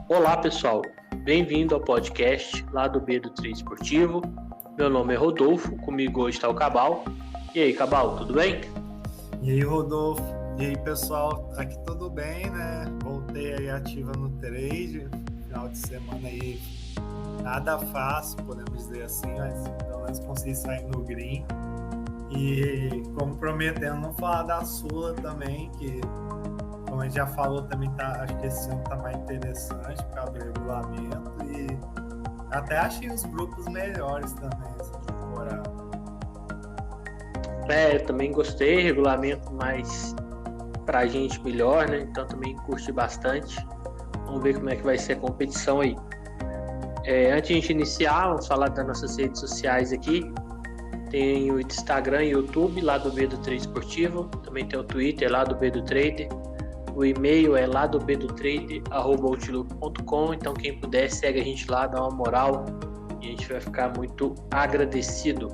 Olá, pessoal. Bem-vindo ao podcast lá do B do Trade Esportivo. Meu nome é Rodolfo, comigo hoje está o Cabal. E aí, Cabal, tudo bem? E aí, Rodolfo? E aí, pessoal? Aqui tudo bem, né? Voltei aí ativa no trade. Final de semana aí nada fácil, podemos dizer assim, mas pelo menos consegui sair no green. E como prometendo, não falar da Sula também, que como a gente já falou também, acho que esse ano tá mais interessante por causa do regulamento. E até achei os grupos melhores também essa temporada. Eu também gostei, regulamento mais pra gente melhor, né? Então também curti bastante. Vamos ver como é que vai ser a competição aí. Antes de a gente iniciar, vamos falar das nossas redes sociais aqui. Tem o Instagram e YouTube lá do B do Trade Esportivo. Também tem o Twitter lá do B do Trader. O e-mail é lá do bdotrader@outlook.com. Então quem puder segue a gente lá, dá uma moral e a gente vai ficar muito agradecido.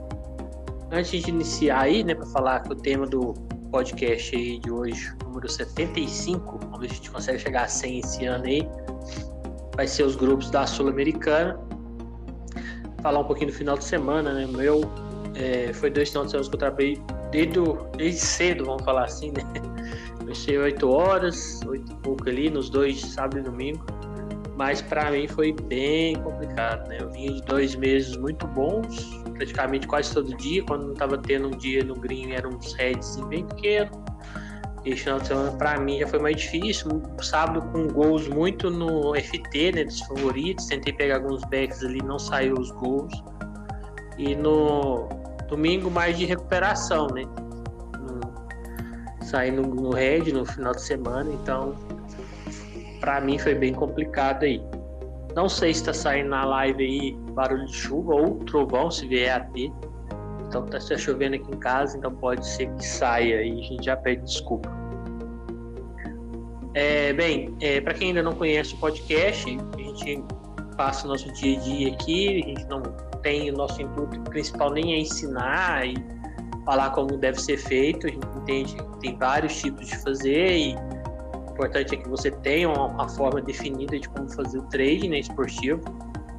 Antes de iniciar aí, né, para falar que o tema do podcast aí de hoje, número 75, vamos ver se a gente consegue chegar a 100 esse ano aí, vai ser os grupos da Sul-Americana. Falar um pouquinho do final de semana, né, foi 2 finais de semana que eu trabalhei desde cedo, vamos falar assim, né, comecei 8 horas, 8 e pouco ali, nos 2 sábado e domingo, mas para mim foi bem complicado, né, eu vinha de 2 meses muito bons, praticamente quase todo dia. Quando não estava tendo um dia no green, eram uns heads bem pequenos. Esse final de semana para mim já foi mais difícil. Sábado com gols muito no FT, né, dos favoritos. Tentei pegar alguns backs ali, não saiu os gols. E no domingo mais de recuperação, né? Saindo no red no final de semana, então para mim foi bem complicado aí. Não sei se está saindo na live aí barulho de chuva ou trovão, se vier a ter. Então tá chovendo aqui em casa, então pode ser que saia e a gente já pede desculpa. Para quem ainda não conhece o podcast, a gente passa o nosso dia a dia aqui, a gente não tem o nosso intuito principal nem é ensinar e falar como deve ser feito, a gente entende que tem vários tipos de fazer e o importante é que você tenha uma forma definida de como fazer o trade, né, esportivo.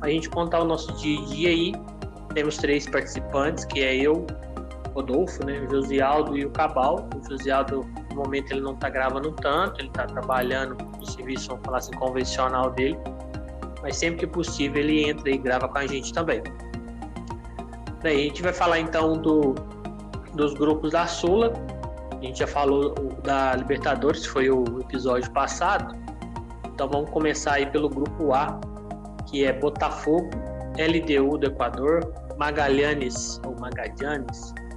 A gente contar o nosso dia a dia aí. Temos 3 participantes, que é eu, Rodolfo, né, o Josialdo e o Cabal. O Josialdo, no momento, ele não está gravando tanto, ele está trabalhando no serviço, vamos falar assim, convencional dele. Mas sempre que possível ele entra e grava com a gente também. Daí a gente vai falar então dos grupos da Sula. A gente já falou da Libertadores, foi o episódio passado. Então vamos começar aí pelo grupo A, que é Botafogo, LDU do Equador, Magallanes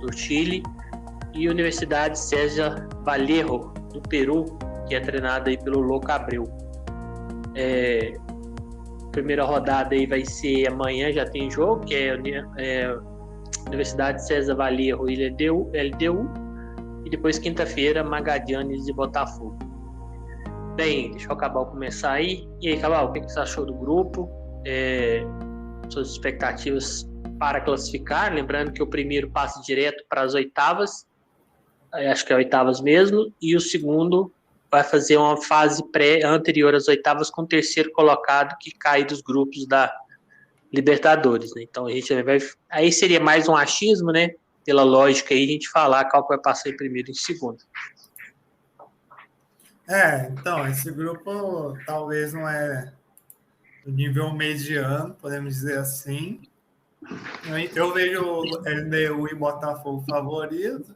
do Chile e Universidade César Vallejo do Peru, que é treinada aí pelo Louco Abreu. Primeira rodada aí vai ser amanhã, já tem jogo, que é Universidade César Vallejo e LDU, e depois quinta-feira Magallanes e Botafogo. Bem, deixa eu acabar começar aí. E aí, Cabal, o que você achou do grupo? Suas expectativas para classificar? Lembrando que o primeiro passa direto para as oitavas, acho que é oitavas mesmo, e o segundo vai fazer uma fase anterior às oitavas com o terceiro colocado que cai dos grupos da Libertadores, né? Então a gente vai, aí seria mais um achismo, né? Pela lógica aí a gente falar qual vai passar em primeiro e em segundo. Então, esse grupo talvez não é do nível mediano, podemos dizer assim. Eu vejo o LDU e Botafogo favorito.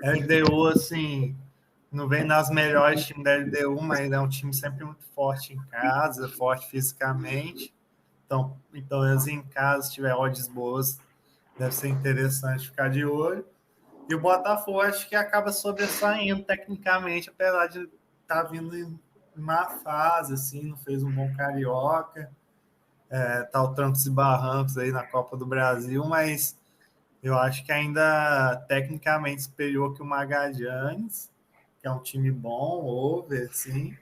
LDU, assim, não vem nas melhores times da LDU, mas é um time sempre muito forte em casa, forte fisicamente. Então pelo menos em casa, se tiver odds boas, deve ser interessante ficar de olho. E o Botafogo acho que acaba sobressaindo tecnicamente, apesar de estar vindo em má fase, assim, não fez um bom carioca. Tá o trancos e barrancos aí na Copa do Brasil, mas eu acho que ainda tecnicamente superior que o Magallanes, que é um time bom, over, sim.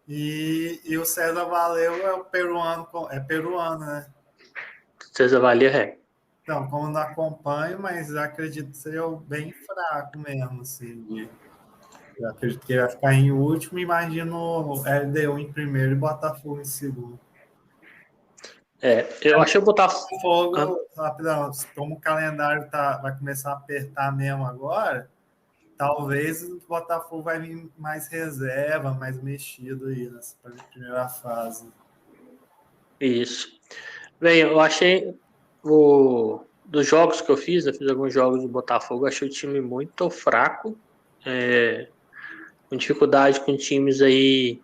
E o César Valeu é o peruano, né? César Vallejo Então, como não acompanho, mas acredito que seja bem fraco mesmo, assim. Eu acredito que ele vai ficar em último. Imagino LDU em primeiro e Botafogo em segundo. Eu achei o Botafogo. Botafogo, rapidão, como o calendário vai começar a apertar mesmo agora, talvez o Botafogo vai vir mais reserva, mais mexido aí nessa primeira fase. Isso. Bem, eu achei dos jogos que eu fiz alguns jogos do Botafogo, achei o time muito fraco, com dificuldade com times aí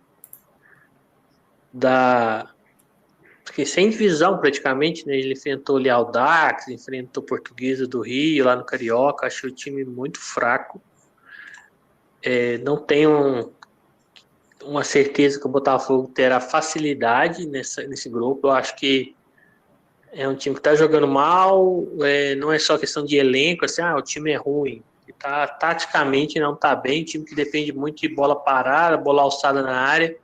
sem divisão praticamente, né? Ele enfrentou o Leal Dax, enfrentou o Portuguesa do Rio, lá no Carioca, achei o time muito fraco. Não tenho uma certeza que o Botafogo terá facilidade nesse grupo. Eu acho que é um time que está jogando mal, não é só questão de elenco, assim, o time é ruim. Taticamente não está bem, time que depende muito de bola parada, bola alçada na área.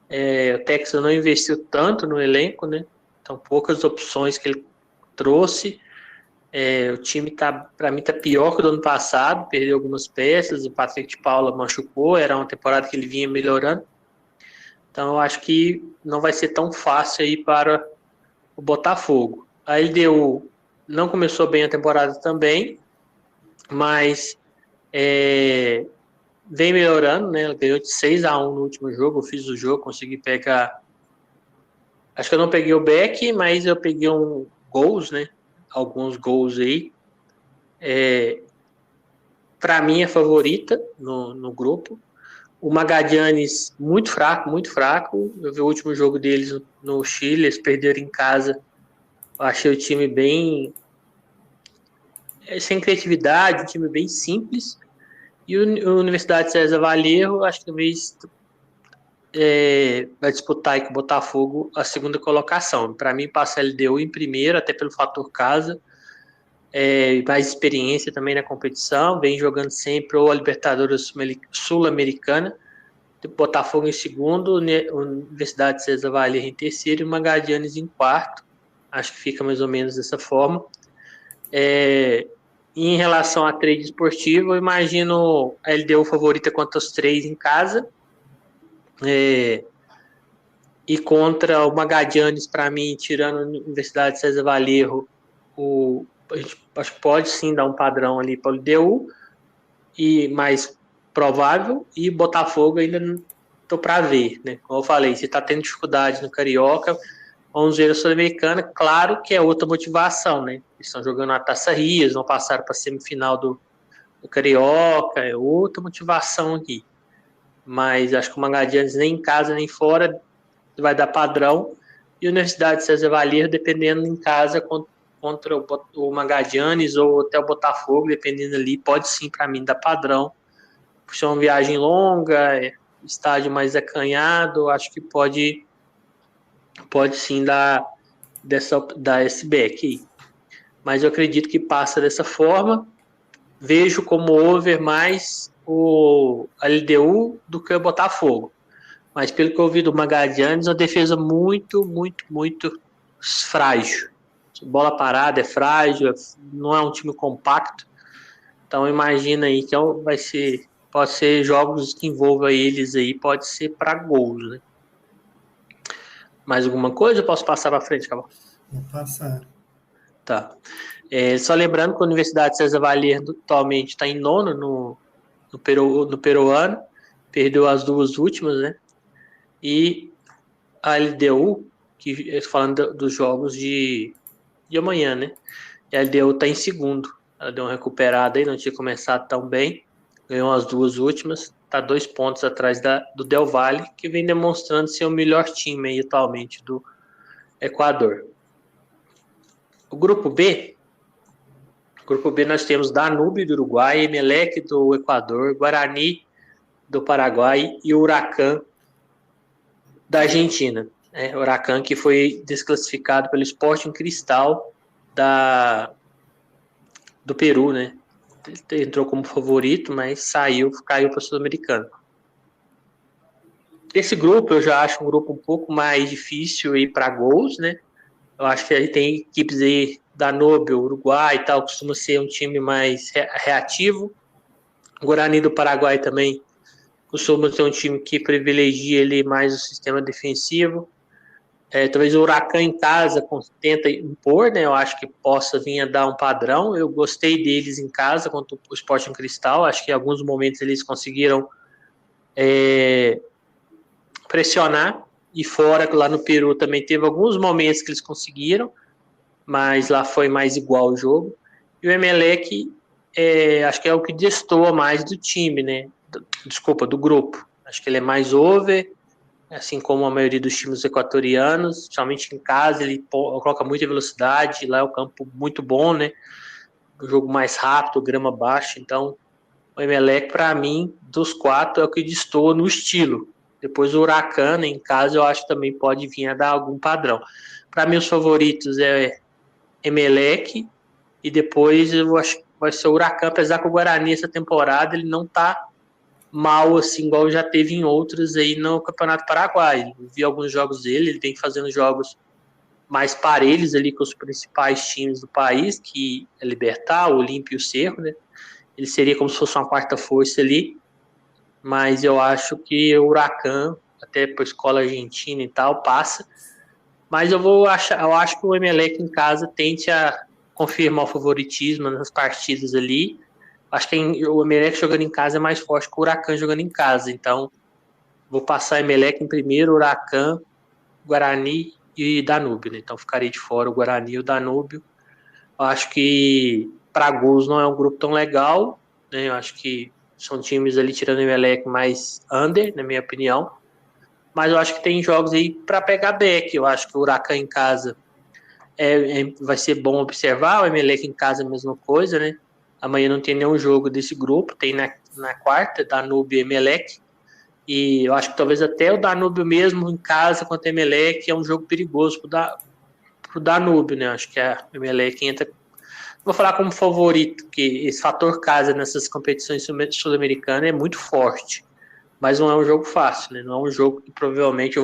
O Texas não investiu tanto no elenco, né? Então, poucas opções que ele trouxe. O time para mim, tá pior que o do ano passado, perdeu algumas peças, o Patrick de Paula machucou, era uma temporada que ele vinha melhorando. Então, eu acho que não vai ser tão fácil aí para o Botafogo. A LDU não começou bem a temporada também, mas vem melhorando, né? Ela ganhou de 6-1 no último jogo, eu fiz o jogo, consegui pegar. Acho que eu não peguei o back, mas eu peguei gols, né? Alguns gols aí. Para mim, é favorita no grupo. O Magadianes, muito fraco, muito fraco. Eu vi o último jogo deles no Chile, eles perderam em casa. Eu achei o time bem sem criatividade, um time bem simples. E a Universidade César Vallejo, acho que talvez vai disputar aí com o Botafogo a segunda colocação. Para mim, passa a LDU em primeiro, até pelo fator casa. Mais experiência também na competição, vem jogando sempre ou a Libertadores Sul-Americana. Botafogo em segundo, Universidade César Vallejo em terceiro e Magadianes em quarto. Acho que fica mais ou menos dessa forma. Em relação à trade esportiva, eu imagino a LDU favorita contra os três em casa. E contra o Magadianes, para mim, tirando a Universidade César Vallejo, a gente acho que pode sim dar um padrão ali para o LDU, e mais provável, e Botafogo ainda não estou para ver, né? Como eu falei, se está tendo dificuldade no Carioca, vamos ver a Sul-Americana, claro que é outra motivação, né? Eles estão jogando a Taça Rio, não passaram para a semifinal do Carioca, é outra motivação aqui. Mas acho que o Magadianes nem em casa nem fora vai dar padrão, e a Universidade César Vallejo, dependendo em casa contra o Magadianes ou até o Botafogo, dependendo ali, pode sim para mim dar padrão. Por ser uma viagem longa, estádio mais acanhado, acho que pode sim dar esse back aí. Mas eu acredito que passa dessa forma. Vejo como over mais o LDU do que o Botafogo. Mas pelo que eu ouvi do Magadianes, uma defesa muito, muito, muito frágil. Bola parada é frágil, não é um time compacto. Então imagina aí que pode ser jogos que envolvam eles aí, pode ser para gols, né? Mais alguma coisa? Eu posso passar para frente, Cabal? Vou passar. Tá. Só lembrando que a Universidade César Vallejo atualmente está em nono no peruano, perdeu as duas últimas, né? E a LDU, que falando dos jogos de amanhã, né? A LDU está em segundo. Ela deu uma recuperada aí, não tinha começado tão bem. Ganhou as duas últimas. Está 2 pontos atrás do Del Valle, que vem demonstrando ser o melhor time aí atualmente do Equador. O grupo B nós temos Danúbio do Uruguai, Emelec do Equador, Guarani do Paraguai e Huracan da Argentina. Huracan que foi desclassificado pelo Sporting Cristal do Peru, né? Ele entrou como favorito, mas caiu para o Sul-Americano. Esse grupo eu já acho um grupo um pouco mais difícil aí para gols, né? Eu acho que aí tem equipes aí Danúbio, Uruguai e tal, costuma ser um time mais reativo. O Guarani do Paraguai também costuma ser um time que privilegia ele mais o sistema defensivo. Talvez o Huracan em casa tenta impor, né? Eu acho que possa vir a dar um padrão. Eu gostei deles em casa contra o Sporting Cristal. Acho que em alguns momentos eles conseguiram pressionar. E fora, lá no Peru também teve alguns momentos que eles conseguiram, mas lá foi mais igual o jogo. E o Emelec, acho que é o que destoa mais do time, né? Desculpa, do grupo. Acho que ele é mais over, assim como a maioria dos times equatorianos, somente em casa ele coloca muita velocidade, lá é um campo muito bom, né? O jogo mais rápido, grama baixa, então o Emelec, para mim, dos 4, é o que destoa no estilo. Depois o Huracan, em casa, eu acho que também pode vir a dar algum padrão. Para mim, os favoritos é Emelec e depois eu acho que vai ser o Huracan, apesar que o Guarani essa temporada ele não tá mal assim, igual já teve em outros aí no Campeonato Paraguai. Eu vi alguns jogos dele, ele vem fazendo jogos mais parelhos ali com os principais times do país, que é Libertad, o Olímpia e o Cerro, né? Ele seria como se fosse uma quarta força ali, mas eu acho que o Huracan, até por escola argentina e tal, passa. Mas eu acho que o Emelec em casa tende a confirmar o favoritismo nas partidas ali. Acho que o Emelec jogando em casa é mais forte que o Huracan jogando em casa. Então, vou passar Emelec em primeiro, Huracan, Guarani e Danúbio, né? Então, ficaria de fora o Guarani e o Danúbio. Eu acho que para gols não é um grupo tão legal, né? Eu acho que são times ali tirando o Emelec mais under, na minha opinião. Mas eu acho que tem jogos aí para pegar back. Eu acho que o Huracan em casa vai ser bom observar. O Emelec em casa é a mesma coisa, né? Amanhã não tem nenhum jogo desse grupo. Tem na quarta, Danúbio e Emelec. E eu acho que talvez até o Danúbio mesmo em casa contra o Emelec é um jogo perigoso pro Danúbio, né? Acho que a Emelec entra. Vou falar como favorito, que esse fator casa nessas competições sul-americanas é muito forte. Mas não é um jogo fácil, né? Não é um jogo que provavelmente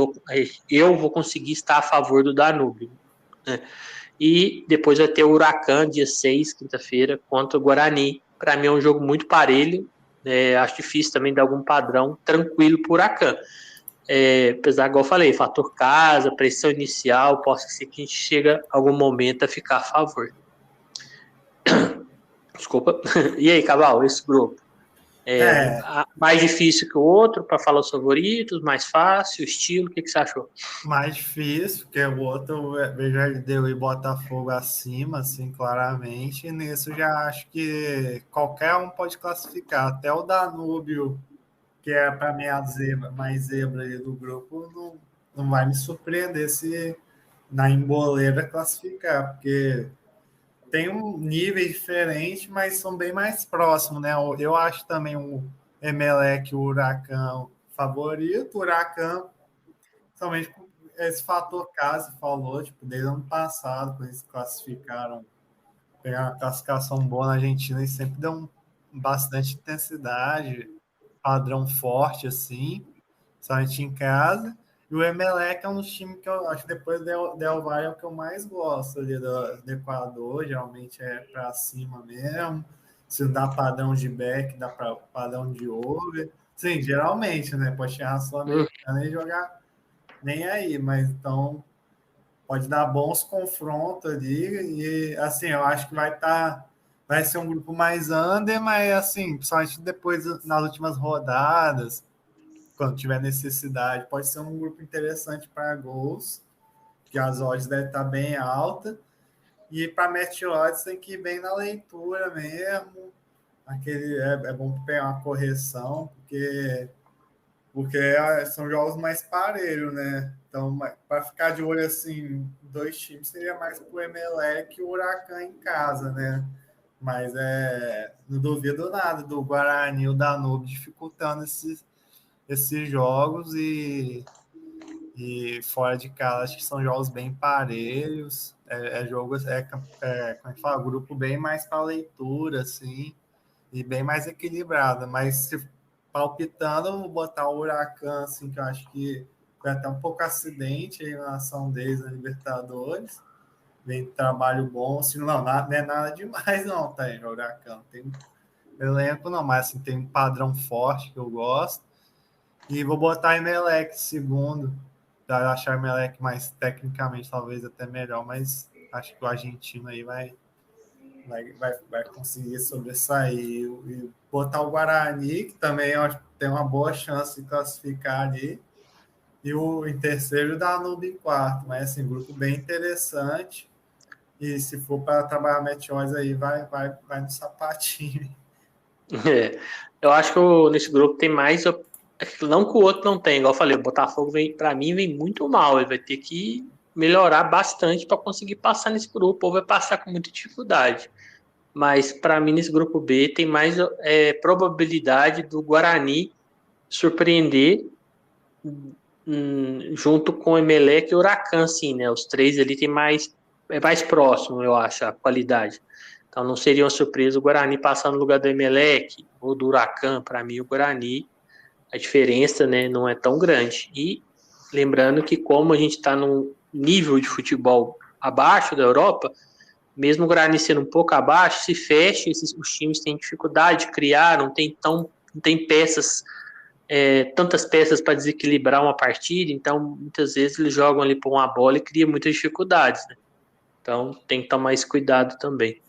eu vou conseguir estar a favor do Danúbio, né? E depois vai ter o Huracan, dia 6, quinta-feira, contra o Guarani. Para mim é um jogo muito parelho. Acho difícil também dar algum padrão tranquilo para o Huracan. Apesar, igual eu falei, fator casa, pressão inicial, possa ser que a gente chega a algum momento a ficar a favor. Desculpa. E aí, Cabal, esse grupo? Mais difícil que o outro para falar os favoritos, mais fácil, estilo, o que você achou? Mais difícil, porque o outro vejo LDU e Botafogo acima, assim, claramente. E nisso já acho que qualquer um pode classificar. Até o Danúbio, que é para mim a mais zebra ali do grupo, não vai me surpreender se na emboleira classificar, porque tem um nível diferente, mas são bem mais próximos, né? Eu acho também o Emelec, o Huracan favorito, o Huracan, somente com esse fator casa falou, tipo, desde o ano passado, quando eles classificaram, pegaram uma classificação boa na Argentina, eles sempre dão bastante intensidade, padrão forte, assim, somente em casa. E o Emelec é um dos times que eu acho que depois do Del Valle é o que eu mais gosto ali do Equador, geralmente é para cima mesmo. Se não dá padrão de back, dá para padrão de over. Sim, geralmente, né? Pode chegar na Sul-Americana e jogar nem aí, mas então pode dar bons confrontos ali. E assim, eu acho que vai ser um grupo mais under, mas assim, principalmente depois nas últimas rodadas quando tiver necessidade, pode ser um grupo interessante para gols, que as odds devem estar bem alta. E para match odds tem que ir bem na leitura mesmo. É bom pegar uma correção, porque são jogos mais parelhos, né? Então, para ficar de olho assim, dois times seria mais para o Emelec e o Huracan em casa, né? Mas não duvido nada do Guarani e o Danúbio dificultando esses jogos e fora de casa acho que são jogos bem parelhos, jogos como é que fala, grupo bem mais para leitura assim e bem mais equilibrado, mas se palpitando vou botar o Huracan assim, que eu acho que foi até um pouco acidente a eliminação deles na Libertadores, vem trabalho bom, assim, não é nada demais não, tá aí, o Huracan tem elenco não, mas assim, tem um padrão forte que eu gosto. E vou botar Emelec segundo, para achar Emelec mais tecnicamente talvez até melhor, mas acho que o argentino aí vai conseguir sobressair. E botar o Guarani, que também tem uma boa chance de classificar ali. E em terceiro, o Danúbio em quarto. Mas, assim, grupo bem interessante. E se for para trabalhar match-odds aí, vai no sapatinho. Eu acho que nesse grupo tem mais. Não que o outro não tem, igual eu falei, o Botafogo para mim vem muito mal. Ele vai ter que melhorar bastante para conseguir passar nesse grupo, ou vai passar com muita dificuldade. Mas para mim, nesse grupo B, tem mais probabilidade do Guarani surpreender junto com o Emelec e o Huracan, sim, né? Os três ali tem mais próximo, eu acho, a qualidade. Então não seria uma surpresa o Guarani passar no lugar do Emelec ou do Huracan. Para mim, o Guarani, a diferença, né, não é tão grande. E lembrando que como a gente está num nível de futebol abaixo da Europa, mesmo o Guarani sendo um pouco abaixo, se fecha, os times têm dificuldade de criar, não tem peças, tantas peças para desequilibrar uma partida, então muitas vezes eles jogam ali por uma bola e cria muitas dificuldades, né? Então tem que tomar esse cuidado também.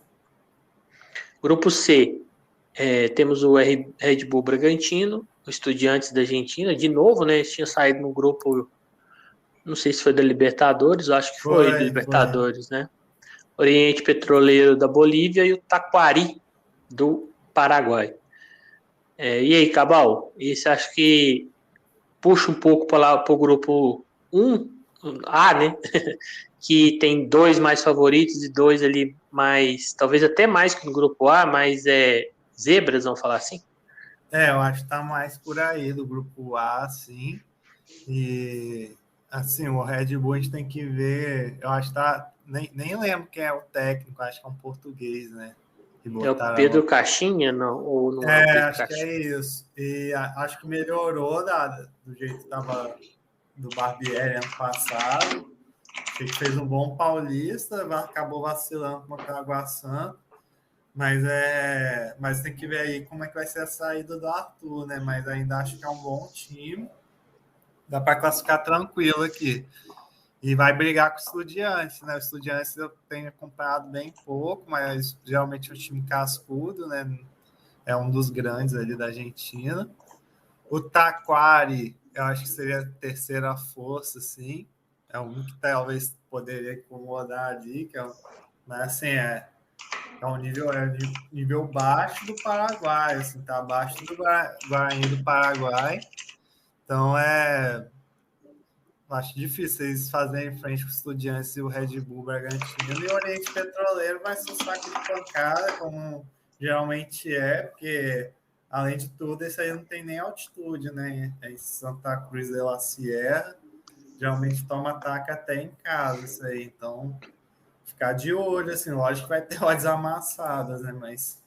Grupo C, temos o Red Bull Bragantino, o Estudiantes da Argentina, de novo, né? Eles tinham saído no grupo, não sei se foi da Libertadores, eu acho que foi da Libertadores, né? Oriente Petroleiro da Bolívia e o Taquari do Paraguai. E aí, Cabal, esse acho que puxa um pouco para o grupo 1A, né? Que tem dois mais favoritos e dois ali mais, talvez até mais que no grupo A, mas zebras, vamos falar assim? Eu acho que tá mais por aí do grupo A, sim. E assim, o Red Bull a gente tem que ver, eu acho que tá. Nem lembro quem é o técnico, acho que é um português, né? É o Pedro Caixinha, não? Ou não é o Pedro acho Caixinha? que é isso. E acho que melhorou do jeito que estava do Barbieri ano passado. Achei que fez um bom paulista, acabou vacilando com o Água Santa. Mas tem que ver aí como é que vai ser a saída do Arthur, né? Mas ainda acho que é um bom time. Dá para classificar tranquilo aqui. E vai brigar com o Estudiantes, né? O Estudiantes eu tenho acompanhado bem pouco, mas geralmente é um time cascudo, né? É um dos grandes ali da Argentina. O Taquari, eu acho que seria a terceira força, sim. É um que talvez poderia incomodar ali, mas assim, é um nível baixo do Paraguai, assim, tá abaixo do Guarani do Paraguai. Então acho difícil eles fazerem frente com os Estudiantes e o Red Bull Bragantino. E o Oriente Petroleiro vai ser um saco de pancada, como geralmente porque, além de tudo, esse aí não tem nem altitude, né? É em Santa Cruz de la Sierra. Geralmente toma ataque até em casa, isso aí. Então, ficar de olho, assim, lógico que vai ter odds amassadas, né? Mas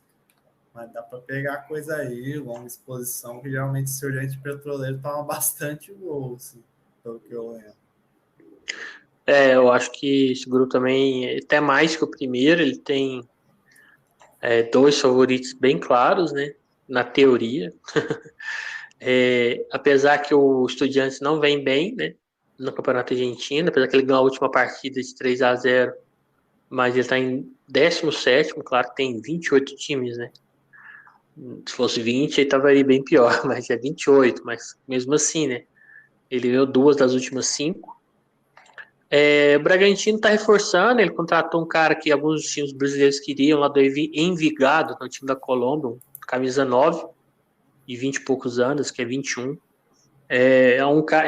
dá para pegar coisa aí, longa exposição, que geralmente esse Oriente Petroleiro toma bastante gol, assim, pelo que eu lembro. Eu acho que esse grupo também, até mais que o primeiro, ele tem dois favoritos bem claros, né? Na teoria. Apesar que o Estudiantes não vem bem, né? No Campeonato Argentino, apesar que ele ganhou a última partida de 3-0, mas ele está em 17º, claro que tem 28 times, né? Se fosse 20, ele estava aí bem pior, mas é 28, mas mesmo assim, né? Ele ganhou 2 das últimas 5. O Bragantino está reforçando, ele contratou um cara que alguns times brasileiros queriam, lá do Envigado, no time da Colômbia, camisa 9, de 20 e poucos anos, que é 21. É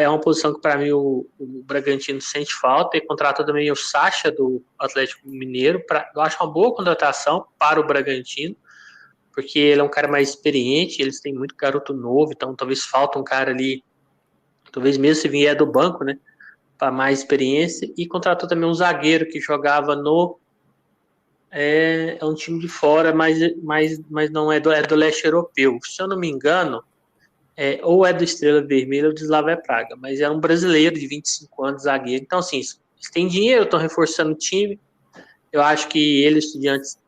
uma posição que para mim o Bragantino sente falta, e contratou também o Sacha do Atlético Mineiro, eu acho uma boa contratação para o Bragantino, porque ele é um cara mais experiente, eles têm muito garoto novo, então talvez falta um cara ali, talvez mesmo se vier do banco, né, para mais experiência, e contratou também um zagueiro que jogava no um time de fora, mas não é do leste europeu. Se eu não me engano, ou é do Estrela Vermelha ou do Slavia Praga, mas é um brasileiro de 25 anos, zagueiro. Então, assim, eles têm dinheiro, estão reforçando o time. Eu acho que ele, Estudiantes,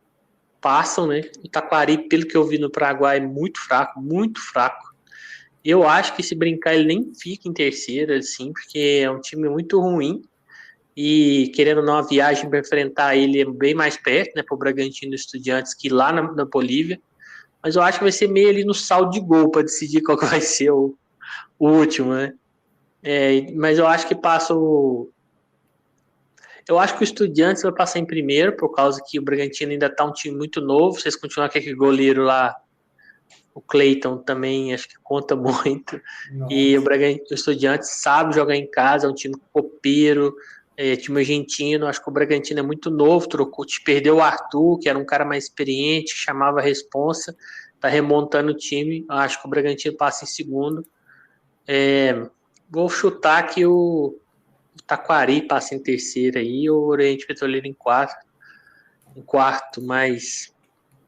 passam, né? O Taquari, pelo que eu vi no Paraguai, é muito fraco, muito fraco. Eu acho que se brincar ele nem fica em terceira, assim, porque é um time muito ruim. E querendo ou não, a viagem para enfrentar ele é bem mais perto, né? Para o Bragantino e Estudiantes que lá na Bolívia. Mas eu acho que vai ser meio ali no saldo de gol para decidir qual que vai ser o último, né? Mas eu acho que passa o. Eu acho que o Estudiantes vai passar em primeiro, por causa que o Bragantino ainda tá um time muito novo. Vocês continuam com aquele goleiro lá, o Cleiton também, acho que conta muito. E Nossa. O Estudiantes sabe jogar em casa, é um time copeiro, time argentino. Acho que o Bragantino é muito novo, perdeu o Arthur, que era um cara mais experiente, chamava a responsa, tá remontando o time. Acho que o Bragantino passa em segundo. Vou chutar que o Taquari passa em terceiro aí, o Oriente Petroleiro em quarto, mas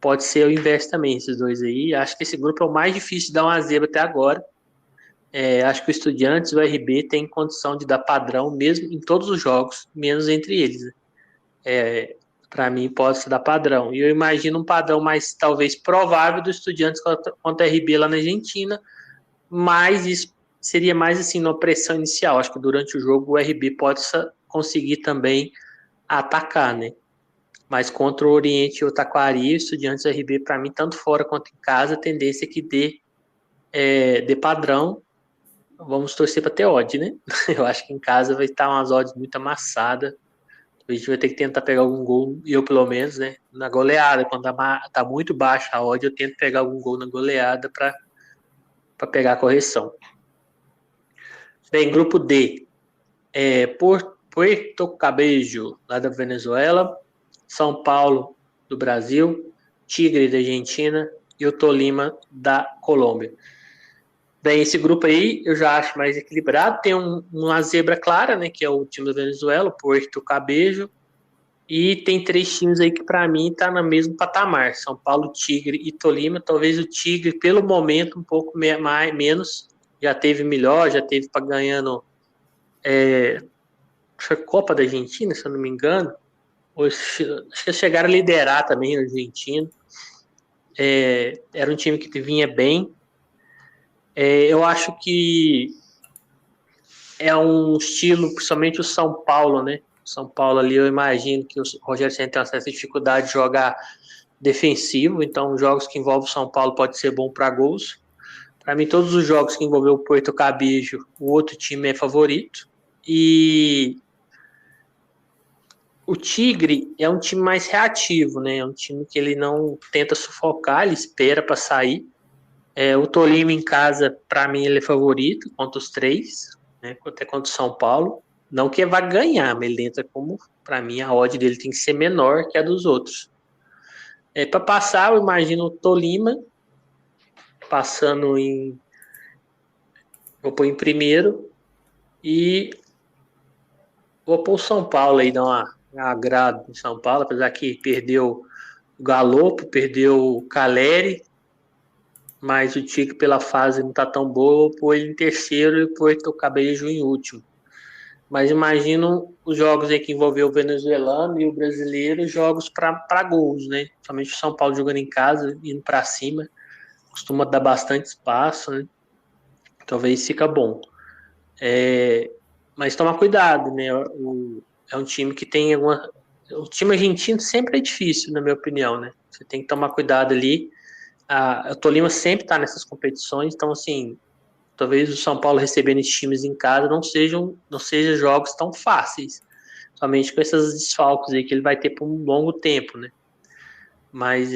pode ser o inverso também, esses dois aí. Acho que esse grupo é o mais difícil de dar uma zebra até agora. Acho que o Estudiantes e o RB têm condição de dar padrão mesmo em todos os jogos, menos entre eles. Para mim, pode se dar padrão. E eu imagino um padrão mais, talvez, provável do Estudiantes contra o RB lá na Argentina, mas isso seria mais assim, numa pressão inicial. Acho que durante o jogo o RB pode conseguir também atacar, né? Mas contra o Oriente e o Taquari, o Estudiantes e o RB, para mim, tanto fora quanto em casa, a tendência é que dê padrão. Vamos torcer para ter odd, né? Eu acho que em casa vai estar umas odds muito amassadas. A gente vai ter que tentar pegar algum gol, eu pelo menos, né? Na goleada, quando tá muito baixa a odd, eu tento pegar algum gol na goleada para pegar a correção. Bem, grupo D. Puerto Cabello, lá da Venezuela. São Paulo, do Brasil. Tigre, da Argentina. E o Tolima, da Colômbia. Bem, esse grupo aí eu já acho mais equilibrado. Tem uma zebra clara, né? Que é o time da Venezuela, o Puerto Cabello. E tem três times aí que para mim tá no mesmo patamar. São Paulo, Tigre e Tolima. Talvez o Tigre, pelo momento, um pouco menos. Já teve melhor, já teve para ganhando a Copa da Argentina, se eu não me engano. Acho que chegaram a liderar também o argentino. Era um time que vinha bem. Eu acho que é um estilo, principalmente o São Paulo, né? São Paulo ali, eu imagino que o Rogério Ceni tem uma certa dificuldade de jogar defensivo, então jogos que envolvem o São Paulo pode ser bom para gols. Para mim, todos os jogos que envolveu o Puerto Cabello, o outro time é favorito. E o Tigre é um time mais reativo, né? É um time que ele não tenta sufocar, ele espera para sair. O Tolima em casa, para mim, ele é favorito contra os três, né? Até contra o São Paulo. Não que vai ganhar, mas ele entra como, para mim, a odd dele tem que ser menor que a dos outros. Para passar, eu imagino o Tolima passando em. Vou pôr em primeiro e vou pôr o São Paulo aí, dar uma agrado em São Paulo, apesar que perdeu o Galopo, perdeu o Caleri, mas o Tigre pela fase não tá tão boa, eu pôr ele em terceiro e pôr o Cabelejo em último. Mas imagino os jogos aí que envolveu o venezuelano e o brasileiro, jogos para gols, né? Somente o São Paulo jogando em casa, indo para cima, costuma dar bastante espaço, né? Talvez fica bom. Mas toma cuidado, né? É um time que tem alguma. O time argentino sempre é difícil, na minha opinião, né? Você tem que tomar cuidado ali. O Tolima sempre está nessas competições, então, assim, talvez o São Paulo recebendo esses times em casa não sejam jogos tão fáceis, somente com esses desfalques aí que ele vai ter por um longo tempo, né? Mas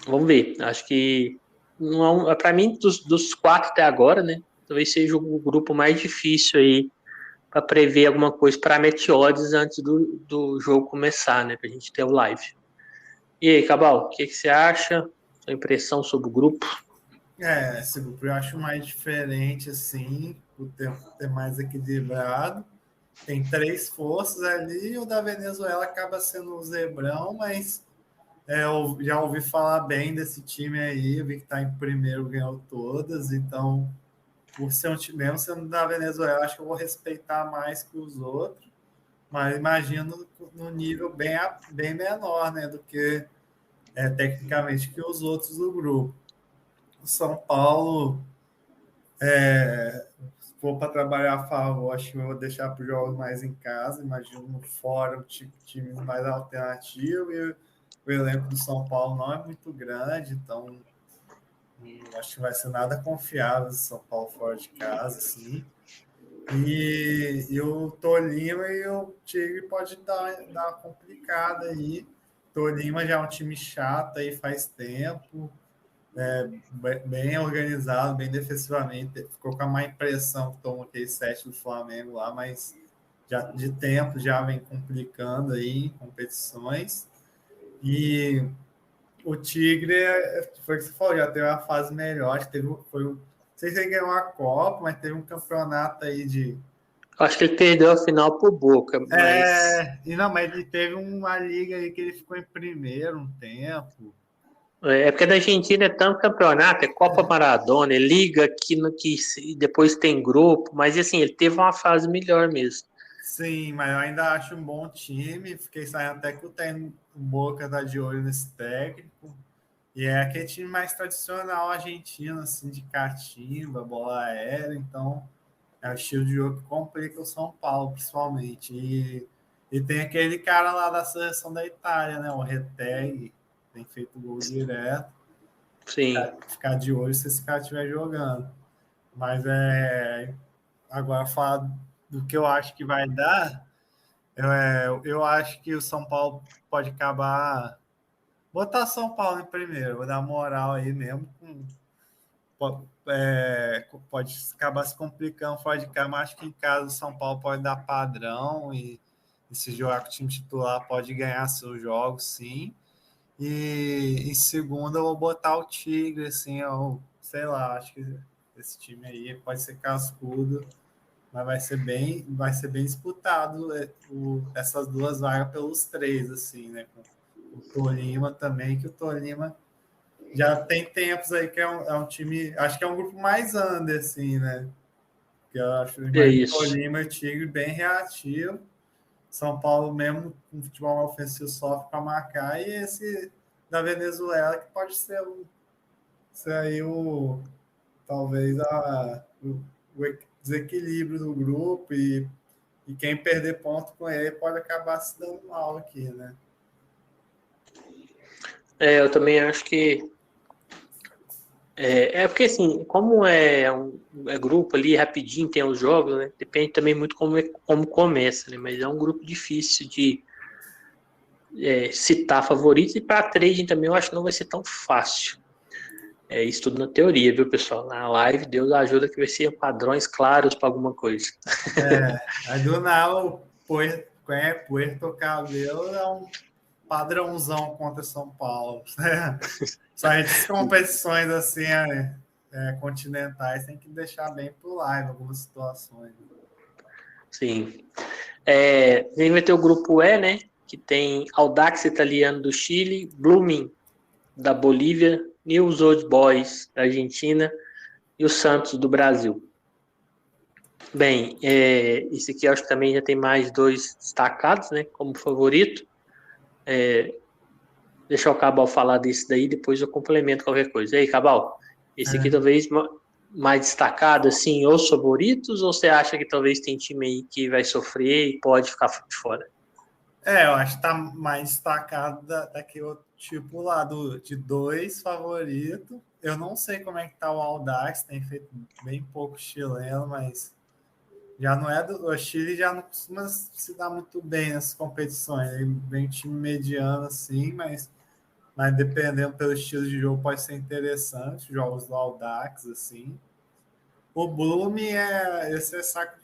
vamos ver. Acho que não para mim dos quatro até agora, né? Talvez seja o grupo mais difícil aí para prever alguma coisa para Meteodes antes do jogo começar, né? Para a gente ter o live. E aí, Cabal, o que você acha? Sua impressão sobre o grupo? Esse grupo eu acho mais diferente, assim, o tempo é mais equilibrado. Tem três forças ali, o da Venezuela acaba sendo o zebrão, mas eu já ouvi falar bem desse time aí, eu vi que está em primeiro, ganhou todas, então, por ser um time, mesmo sendo da Venezuela, acho que eu vou respeitar mais que os outros. mas imagino no nível bem menor, né, do que tecnicamente que os outros do grupo. O São Paulo, se for para trabalhar a favor, acho que eu vou deixar para os jogos mais em casa, imagino fora um time mais alternativo, e o elenco do São Paulo não é muito grande, então acho que vai ser nada confiável São Paulo fora de casa, assim. E o Tolima e o Tigre pode dar uma complicada aí. Tolima já é um time chato aí faz tempo, bem organizado, bem defensivamente. Ficou com a má impressão que tomou aquele 7 do Flamengo lá, mas já de tempo já vem complicando aí em competições. E o Tigre, foi o que você falou, já teve uma fase melhor. Acho que não sei se ele ganhou a Copa, mas teve um campeonato aí de. Acho que ele perdeu a final pro Boca, mas Mas ele teve uma liga aí que ele ficou em primeiro um tempo. é porque na Argentina é tanto campeonato, é Copa Maradona, é Liga que depois tem grupo, mas assim, ele teve uma fase melhor mesmo. Sim, mas eu ainda acho um bom time. Fiquei sabendo até que o Boca tá de olho nesse técnico. E é aquele time mais tradicional argentino, assim, de catimba, bola aérea. Então, é o estilo de jogo que complica o São Paulo, principalmente. E tem aquele cara lá da seleção da Itália, né? O Retegui, tem feito gol direto. Sim. Ficar de olho se esse cara estiver jogando. Mas agora falar do que eu acho que vai dar, eu acho que o São Paulo pode acabar. Botar São Paulo em primeiro, vou dar moral aí mesmo. Pode acabar se complicando fora de casa, mas acho que em casa o São Paulo pode dar padrão e se jogar com o time titular pode ganhar seus jogos, sim. E em segunda eu vou botar o Tigre, assim, sei lá, acho que esse time aí pode ser cascudo, mas vai ser bem disputado essas duas vagas pelos três, assim, né? Com o Tolima também, que o Tolima já tem tempos aí que é um time, acho que é um grupo mais under, assim, né? Que eu acho É mais o isso. Tolima e o Tigre bem reativo. São Paulo, mesmo com futebol ofensivo, sofre para marcar, e esse da Venezuela, que pode ser aí talvez o desequilíbrio do grupo, e quem perder ponto com ele pode acabar se dando mal aqui, né? Eu também acho que porque assim, como é grupo ali, rapidinho tem os jogos, né? Depende também muito como começa, né? Mas é um grupo difícil de citar favoritos, e para trading também eu acho que não vai ser tão fácil. Isso tudo na teoria, viu, pessoal? Na live, Deus ajuda que vai ser padrões claros para alguma coisa. Aí do nada o Puerto Cabelo é um padrãozão contra São Paulo, né? Só essas competições assim, continentais, tem que deixar bem pro live algumas situações. Sim. A gente vai ter o grupo E, né? Que tem Audax Italiano do Chile, Blooming da Bolívia, News Old Boys da Argentina e o Santos do Brasil. Bem, esse aqui eu acho que também já tem mais dois destacados, né? Como favorito. Deixa o Cabal falar desse daí, depois eu complemento qualquer coisa. E aí, Cabal, esse aqui talvez mais destacado, assim, os favoritos, ou você acha que talvez tem time aí que vai sofrer e pode ficar de fora? Eu acho que tá mais destacado daquele outro tipo lá, de dois favoritos. Eu não sei como é que tá o Audax, tem feito bem pouco chileno, mas já não é o Chile já não costuma se dar muito bem nessas competições. Ele vem um time mediano assim, mas dependendo pelo estilo de jogo pode ser interessante, jogos do Audax assim. O Bloom esse é saco.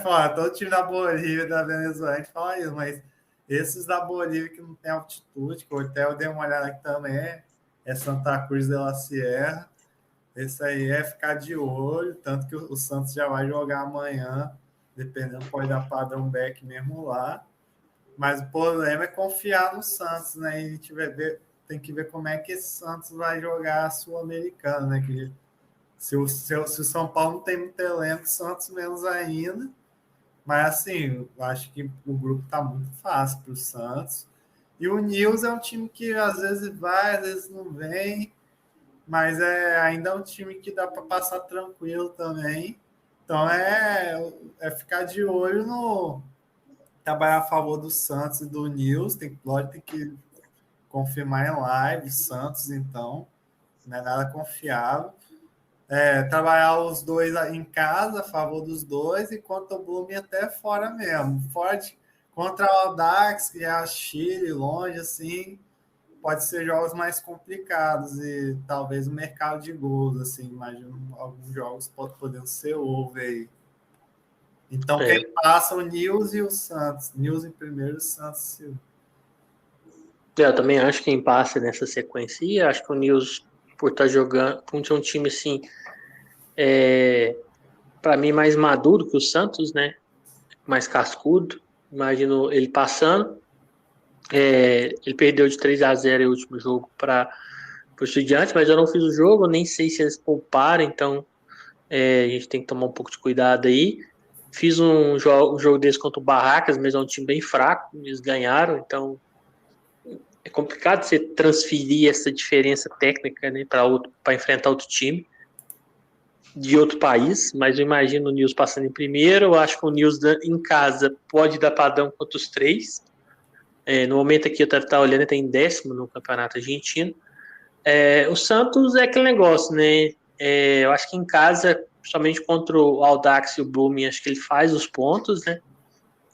Fala, todo time da Bolívia e da Venezuela a gente fala isso, mas esses da Bolívia que não tem altitude, que o hotel eu dei uma olhada aqui também, é Santa Cruz de la Sierra. Esse aí é ficar de olho, tanto que o Santos já vai jogar amanhã, dependendo, pode dar padrão back mesmo lá. Mas o problema é confiar no Santos, né? E a gente tem que ver como é que esse Santos vai jogar a Sul-Americana, né? Que se o São Paulo não tem muito elenco, o Santos menos ainda. Mas, assim, eu acho que o grupo está muito fácil para o Santos. E o Nils é um time que às vezes vai, às vezes não vem, mas ainda é um time que dá para passar tranquilo também. Então, é ficar de olho no trabalhar a favor do Santos e do Nils. Lógico, tem que confirmar em live, Santos, então, não é nada confiável. Trabalhar os dois em casa, a favor dos dois, enquanto o Blooming até fora mesmo. Forte contra o Audax, que é a Chile, longe, assim, pode ser jogos mais complicados e talvez o mercado de gols, assim, imagino alguns jogos podendo ser over aí. Então, quem passa o Nils e o Santos. Nils em primeiro, o Santos em segundo. Eu também acho que quem passa nessa sequência. E acho que o Nils, por estar jogando, por ter um time assim, para mim, mais maduro que o Santos, né? Mais cascudo. Imagino ele passando. Ele perdeu de 3-0 no último jogo para o Estudiantes, mas eu não fiz o jogo, nem sei se eles pouparam, então a gente tem que tomar um pouco de cuidado aí. Fiz um jogo desse contra o Barracas, mas é um time bem fraco, eles ganharam, então é complicado você transferir essa diferença técnica, né, para enfrentar outro time de outro país, mas eu imagino o Nils passando em primeiro. Eu acho que o Nils em casa pode dar padrão contra os três. No momento aqui eu estava olhando, ele está em 10º no Campeonato Argentino. O Santos é aquele negócio, né? Eu acho que em casa, somente contra o Audax e o Blooming, acho que ele faz os pontos, né?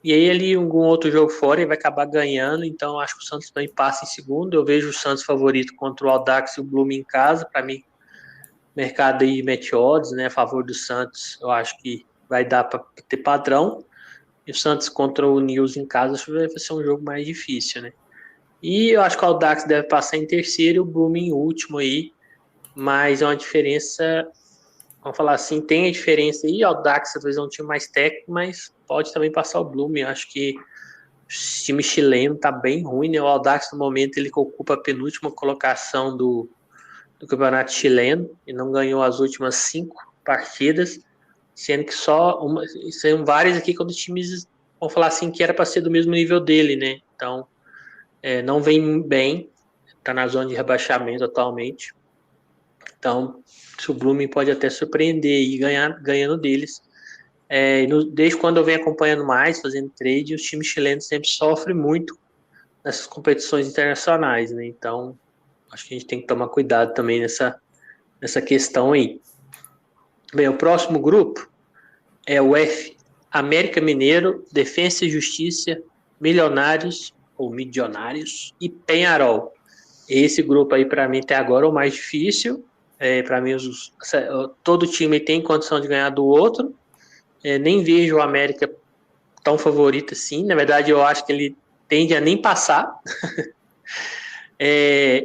E aí ele, algum outro jogo fora, ele vai acabar ganhando, então acho que o Santos também passa em segundo. Eu vejo o Santos favorito contra o Audax e o Blooming em casa. Para mim, mercado aí mete odds, né? A favor do Santos, eu acho que vai dar para ter padrão. E o Santos contra o Nils em casa, acho que vai ser um jogo mais difícil, né? E eu acho que o Audax deve passar em terceiro e o Blooming em último aí, mas é uma diferença, vamos falar assim, tem a diferença aí. O Audax talvez é um time mais técnico, mas pode também passar o Blooming. Eu acho que o time chileno tá bem ruim, né? O Audax no momento ele ocupa a penúltima colocação do campeonato chileno e não ganhou as últimas 5 partidas, sendo que são vários aqui quando os times, vamos falar assim, que era para ser do mesmo nível dele, né? Então não vem bem, está na zona de rebaixamento atualmente. Então, o Blooming pode até surpreender e ganhando deles. Desde quando eu venho acompanhando mais, fazendo trade, os times chilenos sempre sofrem muito nessas competições internacionais, né? Então, acho que a gente tem que tomar cuidado também nessa questão aí. Bem, o próximo grupo é o F, América Mineiro, Defensa e Justiça, Milionários ou Milionários e Penharol. Esse grupo aí, para mim, até agora é o mais difícil. Para mim, todo time tem condição de ganhar do outro. Nem vejo o América tão favorito assim. Na verdade, eu acho que ele tende a nem passar.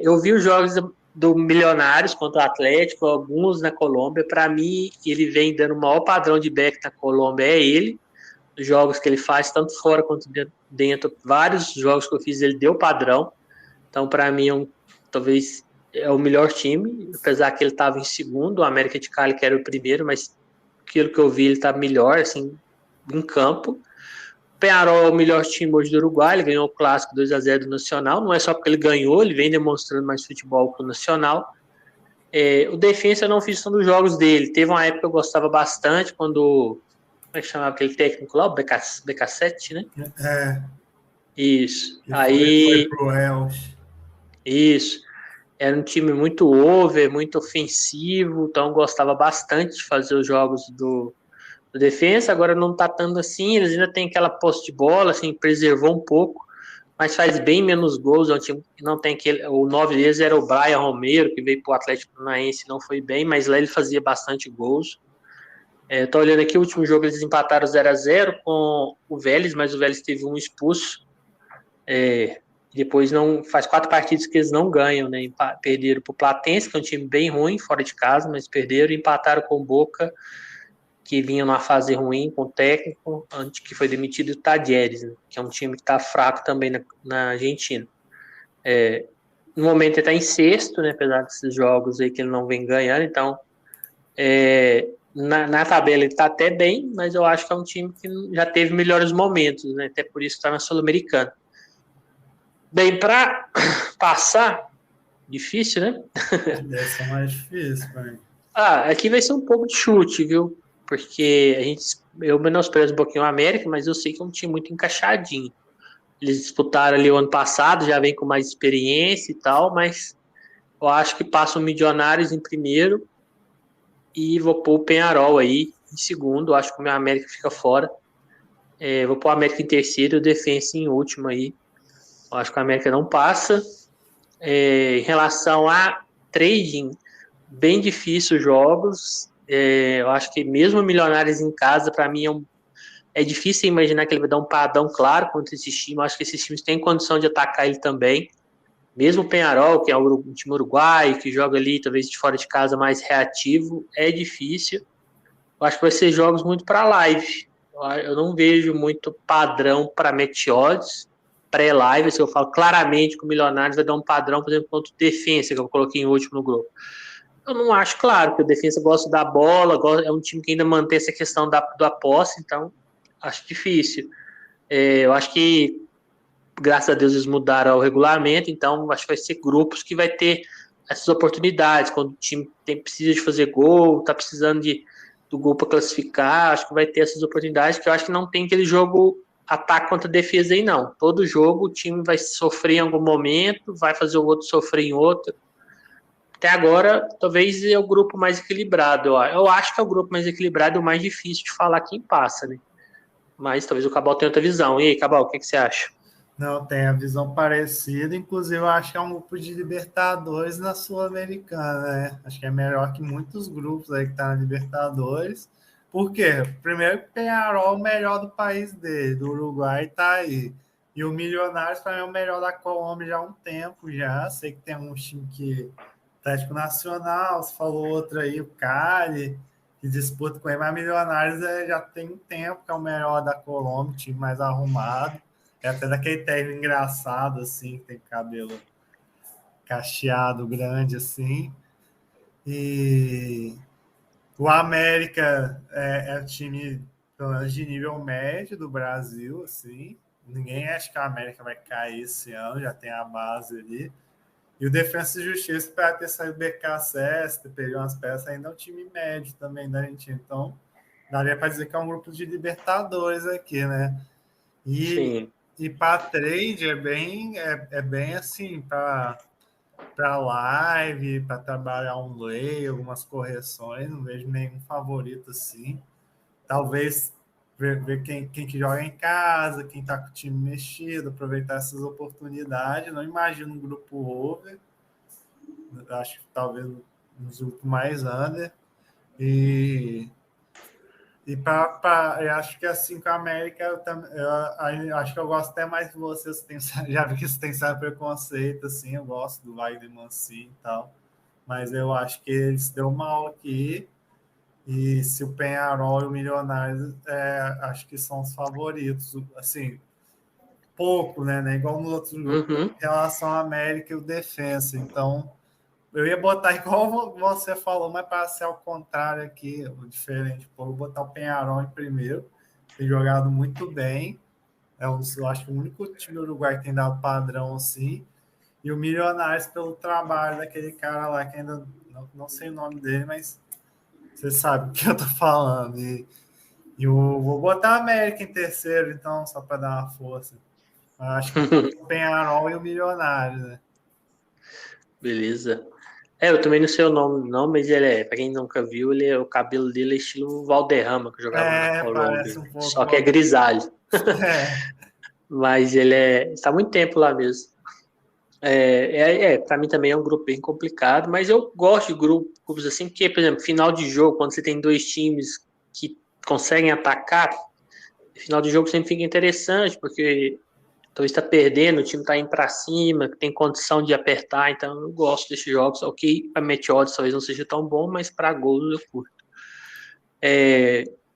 Eu vi os jogos do Milionários contra o Atlético, alguns na Colômbia. Para mim, ele vem dando o maior padrão de back na Colômbia, é ele. Os jogos que ele faz, tanto fora quanto dentro, vários jogos que eu fiz, ele deu padrão. Então, para mim, talvez é o melhor time, apesar que ele estava em segundo, o América de Cali que era o primeiro, mas aquilo que eu vi, ele está melhor, assim, em campo. O Peñarol é o melhor time hoje do Uruguai, ele ganhou o Clássico 2-0 do Nacional, não é só porque ele ganhou, ele vem demonstrando mais futebol que o Nacional. O Defensa eu não fiz todos os jogos dele, teve uma época que eu gostava bastante, quando, como é que chamava aquele técnico lá, o BK7, né? Isso. Foi pro Elche. Isso. Era um time muito over, muito ofensivo, então gostava bastante de fazer os jogos do Defensa. Agora não tá tanto assim, eles ainda tem aquela posse de bola, assim, preservou um pouco, mas faz bem menos gols. É um time que não tem aquele. O 9 deles era o Brian Romero, que veio pro Atlético Paranaense e não foi bem, mas lá ele fazia bastante gols. Tô olhando aqui, o último jogo eles empataram 0-0 com o Vélez, mas o Vélez teve um expulso. Depois não faz 4 partidas que eles não ganham, né? Perderam para o Platense, que é um time bem ruim, fora de casa, mas perderam, e empataram com o Boca, que vinha numa fase ruim com o técnico, antes que foi demitido o Tadieres, né? Que é um time que está fraco também na Argentina. No momento ele está em sexto, né? Apesar desses jogos aí que ele não vem ganhando, então na tabela ele está até bem, mas eu acho que é um time que já teve melhores momentos, né? Até por isso que está na Sul-Americana. Bem, para passar, difícil, né? Deve ser mais difícil, pai. Aqui vai ser um pouco de chute, viu? Porque eu menosprezo um pouquinho o América, mas eu sei que é um time muito encaixadinho. Eles disputaram ali o ano passado, já vem com mais experiência e tal, mas eu acho que passa o Milionários em primeiro e vou pôr o Penharol aí em segundo. Eu acho que o meu América fica fora. Vou pôr o América em terceiro e o Defensa em último aí. Eu acho que o América não passa. Em relação a trading, bem difícil os jogos. Eu acho que mesmo o Milionários em casa, para mim, é difícil imaginar que ele vai dar um padrão claro contra esses times. Eu acho que esses times têm condição de atacar ele também. Mesmo o Penharol, que é um time uruguaio, que joga ali, talvez de fora de casa, mais reativo, é difícil. Eu acho que vai ser jogos muito para live. Eu não vejo muito padrão para match odds pré-live. Assim, eu falo claramente que o Milionários vai dar um padrão, por exemplo, contra o Defensa, que eu coloquei em último no grupo. Eu não acho, claro, que o Defensa gosta da bola, é um time que ainda mantém essa questão da posse, então acho difícil. Eu acho que, graças a Deus, eles mudaram o regulamento, então acho que vai ser grupos que vai ter essas oportunidades, quando o time precisa de fazer gol, está precisando do gol para classificar, acho que vai ter essas oportunidades, que eu acho que não tem aquele jogo ataque contra defesa aí, não. Todo jogo o time vai sofrer em algum momento, vai fazer o outro sofrer em outro. Até agora, talvez é o grupo mais equilibrado. Eu acho que é o grupo mais equilibrado e o mais difícil de falar quem passa, né? Mas talvez o Cabal tenha outra visão. E aí, Cabal, o que você acha? Não, tem a visão parecida. Inclusive, eu acho que é um grupo de Libertadores na Sul-Americana, né? Acho que é melhor que muitos grupos aí que tá na Libertadores. Por quê? Primeiro que o Peñarol é o melhor do país dele, do Uruguai, tá aí. E o Milionários, para mim, é o melhor da Colômbia já há um tempo já. Sei que tem um time que... Atlético Nacional, você falou outro aí, o Cali, que disputa com ele, mas Milionários já tem um tempo que é o melhor da Colômbia, o time mais arrumado. É até daquele técnico engraçado, assim, que tem cabelo cacheado, grande, assim. E o América é um time, pelo menos, de nível médio do Brasil, assim. Ninguém acha que a América vai cair esse ano, já tem a base ali. E o Defensa e Justiça, para ter saído do BKSS, ter pegado umas peças, ainda é um time médio também da Argentina. Então, daria para dizer que é um grupo de Libertadores aqui, né? Sim. E para trade é bem assim, para live, para trabalhar um lay, algumas correções, não vejo nenhum favorito assim. Talvez ver quem que joga em casa, quem está com o time mexido, aproveitar essas oportunidades. Não imagino um grupo over, acho que talvez nos grupos mais under. Eu acho que assim com a América, eu acho que eu gosto até mais que vocês. Já vi que você tem certo preconceito, assim, eu gosto do Wagner Mancini e tal, mas eu acho que eles deu mal aqui, e se o Peñarol e o Milionários, acho que são os favoritos, assim, pouco, né, igual nos outros grupos, em relação à América e o Defensa, então... Eu ia botar igual você falou, mas para ser ao contrário aqui, o diferente. Vou botar o Peñarol em primeiro. Tem jogado muito bem. Eu acho que o único time do Uruguai que tem dado padrão assim. E o Milionários pelo trabalho daquele cara lá, que ainda não sei o nome dele, mas você sabe o que eu tô falando. Vou botar a América em terceiro, então, só para dar uma força. Eu acho que o Peñarol e o Milionários, né? Beleza. Eu também não sei o nome, não, mas pra quem nunca viu, o cabelo dele é estilo Valderrama, que jogava na Parece Colômbia. um pouco. Só que é grisalho. É. Mas ele está há muito tempo lá mesmo. Para mim também é um grupo bem complicado, mas eu gosto de grupos assim, porque, por exemplo, final de jogo, quando você tem dois times que conseguem atacar, final de jogo sempre fica interessante, porque talvez está perdendo, o time está indo para cima, tem condição de apertar, então eu gosto desses jogos. Ok, a match odds talvez não seja tão bom, mas para gols eu curto.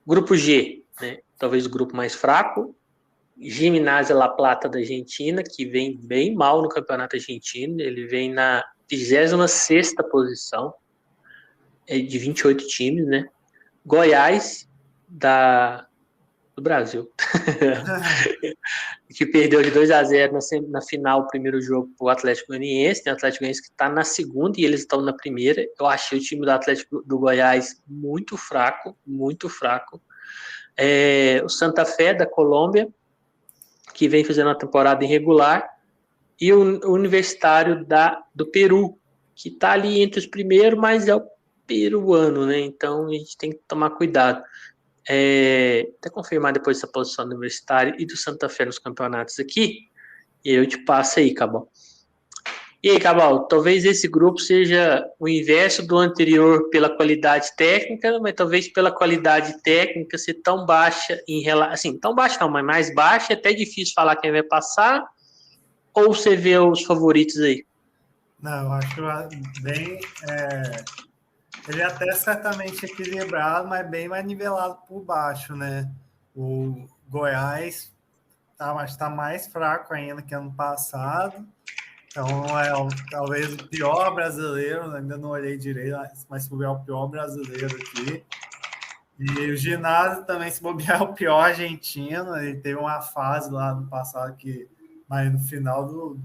Grupo G, né? Talvez o grupo mais fraco. Gimnasia La Plata da Argentina, que vem bem mal no campeonato argentino, ele vem na 26ª posição, de 28 times, né? Goiás do Brasil, que perdeu de 2-0 na final, o primeiro jogo para o Atlético Goianiense, né? O Atlético Goianiense que está na segunda e eles estão na primeira. Eu achei o time do Atlético do Goiás muito fraco, muito fraco. O Santa Fé da Colômbia, que vem fazendo uma temporada irregular, e o Universitário do Peru, que está ali entre os primeiros, mas é o peruano, né? Então a gente tem que tomar cuidado. Até confirmar depois essa posição do Universitário e do Santa Fé nos campeonatos aqui, e eu te passo aí, Cabal. E aí, Cabal, talvez esse grupo seja o inverso do anterior pela qualidade técnica, mas talvez pela qualidade técnica ser tão baixa em relação, assim, tão baixa não, mas mais baixa, é até difícil falar quem vai passar, ou você vê os favoritos aí? Não, eu acho bem... ele é até certamente equilibrado, mas bem mais nivelado por baixo, né? O Goiás está mais fraco ainda que ano passado. Então, talvez o pior brasileiro, ainda não olhei direito, mas se bobear o pior brasileiro aqui. E o ginásio também, se bobear, o pior argentino. Ele teve uma fase lá no passado mas no final do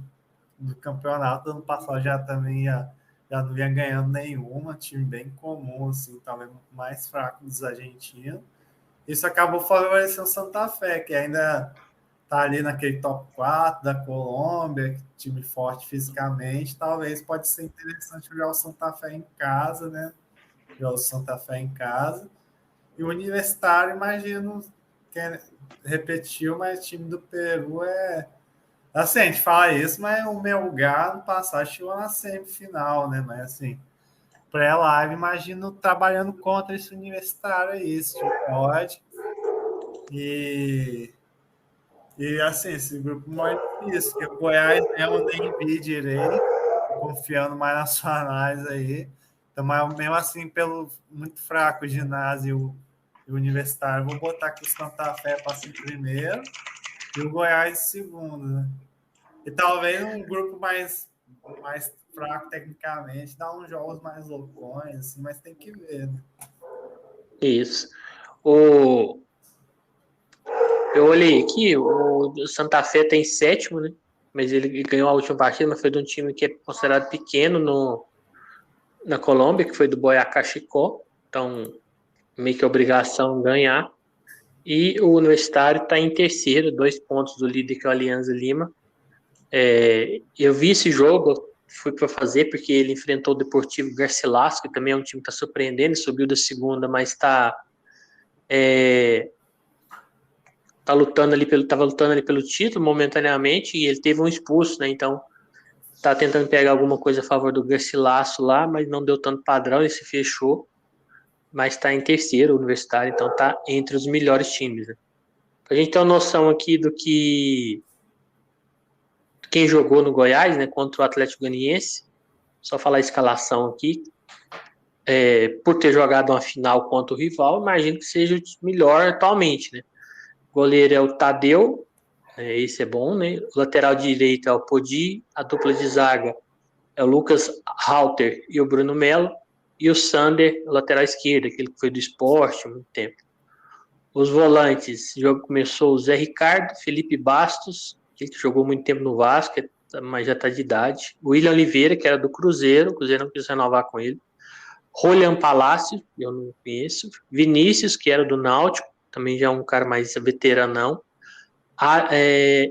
campeonato do ano passado já não vinha ganhando nenhuma, time bem comum, assim, talvez mais fraco dos argentinos. Isso acabou favorecendo o Santa Fé, que ainda está ali naquele top 4 da Colômbia, time forte fisicamente. Talvez pode ser interessante jogar o Santa Fé em casa, né? Jogar o Santa Fé em casa. E o Universitário, imagino, que repetiu, mas o time do Peru assim, a gente fala isso, mas o Melgar no passado chegou na semifinal, né? Mas assim, pré-live, imagino trabalhando contra esse Universitário aí, se pode. E assim, esse grupo mais difícil, porque o Goiás eu nem vi direito, confiando mais na sua análise aí. Então, mas mesmo assim, pelo muito fraco o ginásio e o Universitário, vou botar aqui o Santa Fé para ser primeiro e o Goiás segundo, né? E talvez um grupo mais fraco tecnicamente, dá uns jogos mais loucões, assim, mas tem que ver, né? Isso. Eu olhei aqui, o Santa Fé tem sétimo, né? Mas ele ganhou a última partida, mas foi de um time que é considerado pequeno na Colômbia, que foi do Boyacá Chicó. Então, meio que obrigação ganhar. E o Universitário está em terceiro, 2 pontos do líder, que é o Alianza Lima. Eu vi esse jogo, fui para fazer, porque ele enfrentou o Deportivo Garcilaso, que também é um time que está surpreendendo, subiu da segunda, mas estava lutando ali pelo título momentaneamente, e ele teve um expulso, né? Então tá tentando pegar alguma coisa a favor do Garcilaso lá, mas não deu tanto padrão, ele se fechou, mas está em terceiro, o Universitário, então tá entre os melhores times, né? Pra gente ter uma noção aqui quem jogou no Goiás, né, contra o Atlético Goianiense, só falar a escalação aqui, por ter jogado uma final contra o rival, imagino que seja o melhor atualmente, né? O goleiro é o Tadeu, esse é bom, né? O lateral direito é o Podi, a dupla de zaga é o Lucas Halter e o Bruno Melo, e o Sander, o lateral esquerdo, aquele que foi do Sport há muito tempo. Os volantes, o jogo começou o Zé Ricardo, Felipe Bastos, que jogou muito tempo no Vasco, mas já está de idade. O William Oliveira, que era do Cruzeiro, o Cruzeiro não quis renovar com ele. Rolian Palácio, eu não conheço. Vinícius, que era do Náutico, também já é um cara mais veteranão.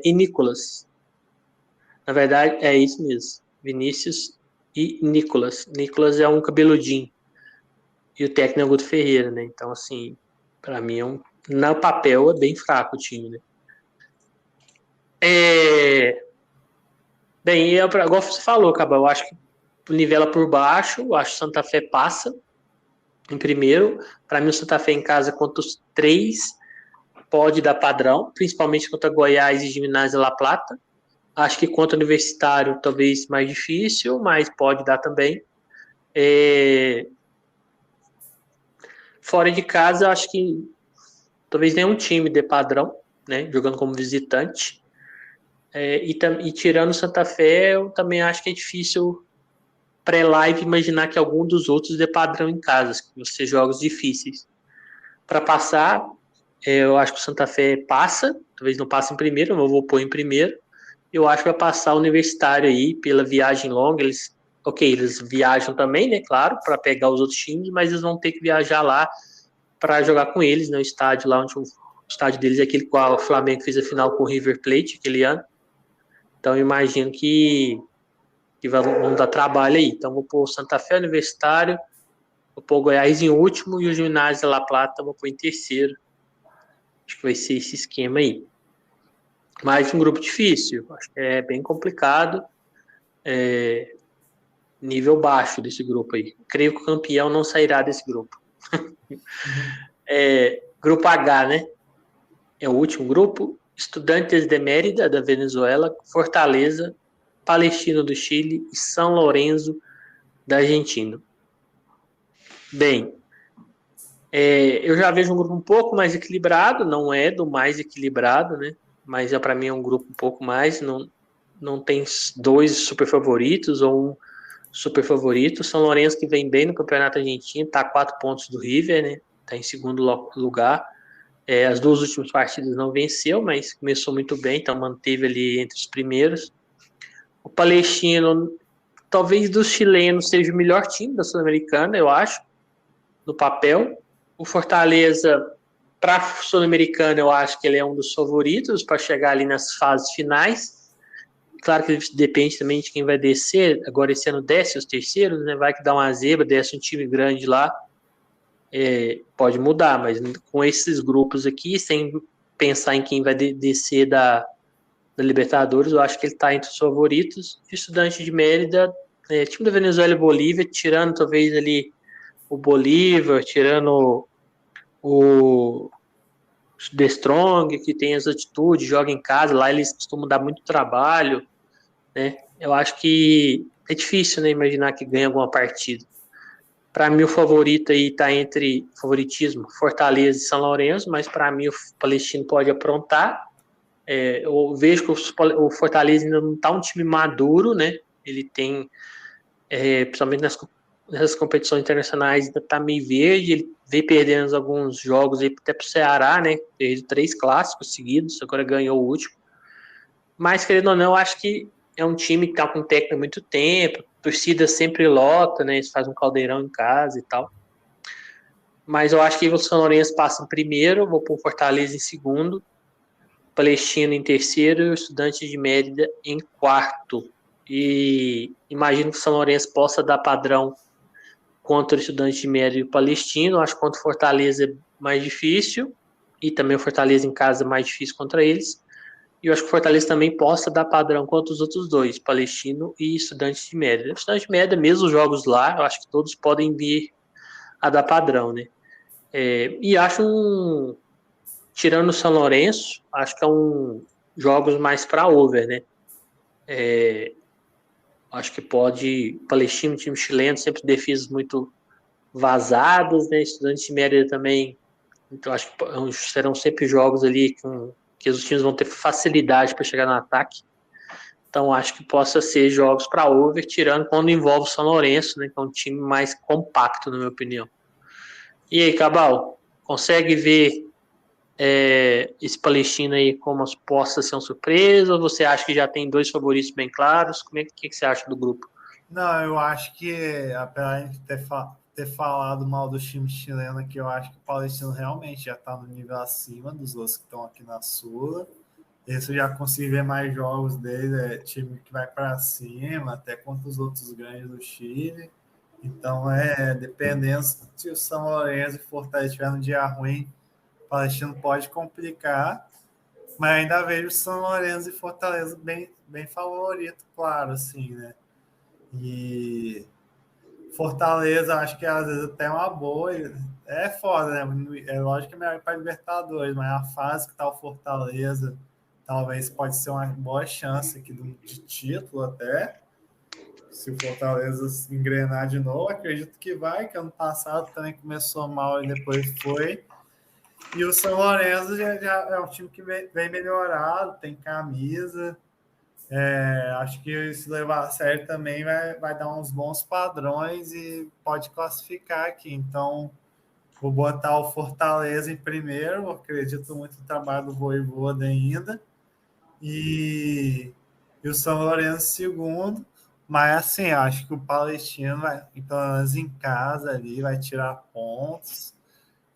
E Nicolas. Na verdade, é isso mesmo. Vinícius e Nicolas. Nicolas é um cabeludinho. E o técnico é o Guto Ferreira, né? Então, assim, para mim, no papel, é bem fraco o time, né? Bem, igual você falou, Cabal, eu acho que nivela por baixo, eu acho que o Santa Fé passa em primeiro. Para mim, o Santa Fé em casa contra os 3 pode dar padrão, principalmente contra Goiás e Gimnasia La Plata. Acho que contra o Universitário talvez mais difícil, mas pode dar também. Fora de casa, acho que talvez nenhum time dê padrão, né, jogando como visitante. E tirando o Santa Fé, eu também acho que é difícil pré-live imaginar que algum dos outros dê padrão em casa, que vão ser jogos difíceis. Para passar, eu acho que o Santa Fé passa, talvez não passe em primeiro, mas eu vou pôr em primeiro. Eu acho que vai passar o Universitário aí pela viagem longa. Eles viajam também, né? Claro, para pegar os outros times, mas eles vão ter que viajar lá para jogar com eles, né? O estádio lá onde o estádio deles é aquele qual o Flamengo fez a final com o River Plate aquele ano. Então eu imagino que vão dar trabalho aí. Então vou pôr o Santa Fé Universitário, vou pôr o Goiás em último e o Ginásio de La Plata vou pôr em terceiro. Acho que vai ser esse esquema aí. Mais um grupo difícil, acho que é bem complicado. Nível baixo desse grupo aí. Creio que o campeão não sairá desse grupo. Grupo H, né? É o último grupo. Estudiantes de Mérida, da Venezuela, Fortaleza, Palestino do Chile e São Lourenço, da Argentina. Bem, eu já vejo um grupo um pouco mais equilibrado, não é do mais equilibrado, né? Mas para mim é um grupo um pouco mais. Não tem dois super favoritos ou um super favorito. São Lourenço, que vem bem no Campeonato Argentino, está a 4 pontos do River, né? Está em segundo lugar. As duas últimas partidas não venceu, mas começou muito bem, então manteve ali entre os primeiros. O Palestino, talvez dos chilenos, seja o melhor time da Sul-Americana, eu acho, no papel. O Fortaleza, para a Sul-Americana, eu acho que ele é um dos favoritos para chegar ali nas fases finais. Claro que depende também de quem vai descer. Agora esse ano desce os terceiros, né? Vai que dá uma zebra, desce um time grande lá. Pode mudar, mas com esses grupos aqui, sem pensar em quem vai descer da Libertadores, eu acho que ele está entre os favoritos. Estudante de Mérida, time da Venezuela e Bolívia, tirando talvez ali o Bolívar, tirando o The Strong, que tem as atitudes, joga em casa, lá eles costumam dar muito trabalho, né? Eu acho que é difícil, né, imaginar que ganha alguma partida. Para mim, o favorito aí está entre favoritismo, Fortaleza e São Lourenço, mas para mim o Palestino pode aprontar. Eu vejo que o Fortaleza ainda não está um time maduro, né? Ele tem, principalmente nessas competições internacionais, ainda está meio verde. Ele vem perdendo alguns jogos aí até para o Ceará, né? Perdeu 3 clássicos seguidos, agora ganhou o último. Mas, querendo ou não, eu acho que é um time que está com técnico há muito tempo, a torcida sempre lota, né? Eles fazem um caldeirão em casa e tal. Mas eu acho que o São Lourenço passa em primeiro, vou pôr o Fortaleza em segundo, Palestino em terceiro e o Estudante de Mérida em quarto. E imagino que o São Lourenço possa dar padrão contra o Estudante de Mérida e o Palestino. Acho que contra o Fortaleza é mais difícil, e também o Fortaleza em casa é mais difícil contra eles. E eu acho que o Fortaleza também possa dar padrão contra os outros dois, Palestino e Estudante de Mérida. Estudante de Mérida, mesmo os jogos lá, eu acho que todos podem vir a dar padrão, né? E acho tirando o São Lourenço, acho que é jogos mais para over, né? Acho que pode. Palestino, time chileno, sempre defesas muito vazadas, né? Estudante de Mérida também. Então acho que serão sempre jogos ali que os times vão ter facilidade para chegar no ataque. Então acho que possa ser jogos para over, tirando quando envolve o São Lourenço, né? Que é um time mais compacto, na minha opinião. E aí, Cabal, consegue ver esse Palestino aí como possa ser uma surpresa? Ou você acha que já tem dois favoritos bem claros? Que você acha do grupo? Não, eu acho que, apesar de ter falado mal do time chileno aqui, eu acho que o Palestino realmente já está no nível acima dos outros que estão aqui na Sula. Esse eu já consegui ver mais jogos dele, time que vai para cima, até contra os outros grandes do Chile. Então, dependendo se o São Lourenço e Fortaleza estiver no dia ruim, o Palestino pode complicar, mas ainda vejo o São Lourenço e Fortaleza bem, bem favorito, claro, assim, né? E Fortaleza, acho que às vezes até uma boa. É foda, né? É lógico que é melhor para Libertadores, mas a fase que está o Fortaleza talvez pode ser uma boa chance aqui de título até. Se o Fortaleza se engrenar de novo, acredito que vai, que ano passado também começou mal e depois foi. E o São Lourenço já é um time que vem melhorado, tem camisa. Acho que se levar a sério também vai dar uns bons padrões e pode classificar aqui. Então, Vou botar o Fortaleza em primeiro, acredito muito no trabalho do Vojvoda ainda. E o São Lourenço segundo. Mas, assim, acho que o Palestino vai, pelo menos em casa ali, vai tirar pontos.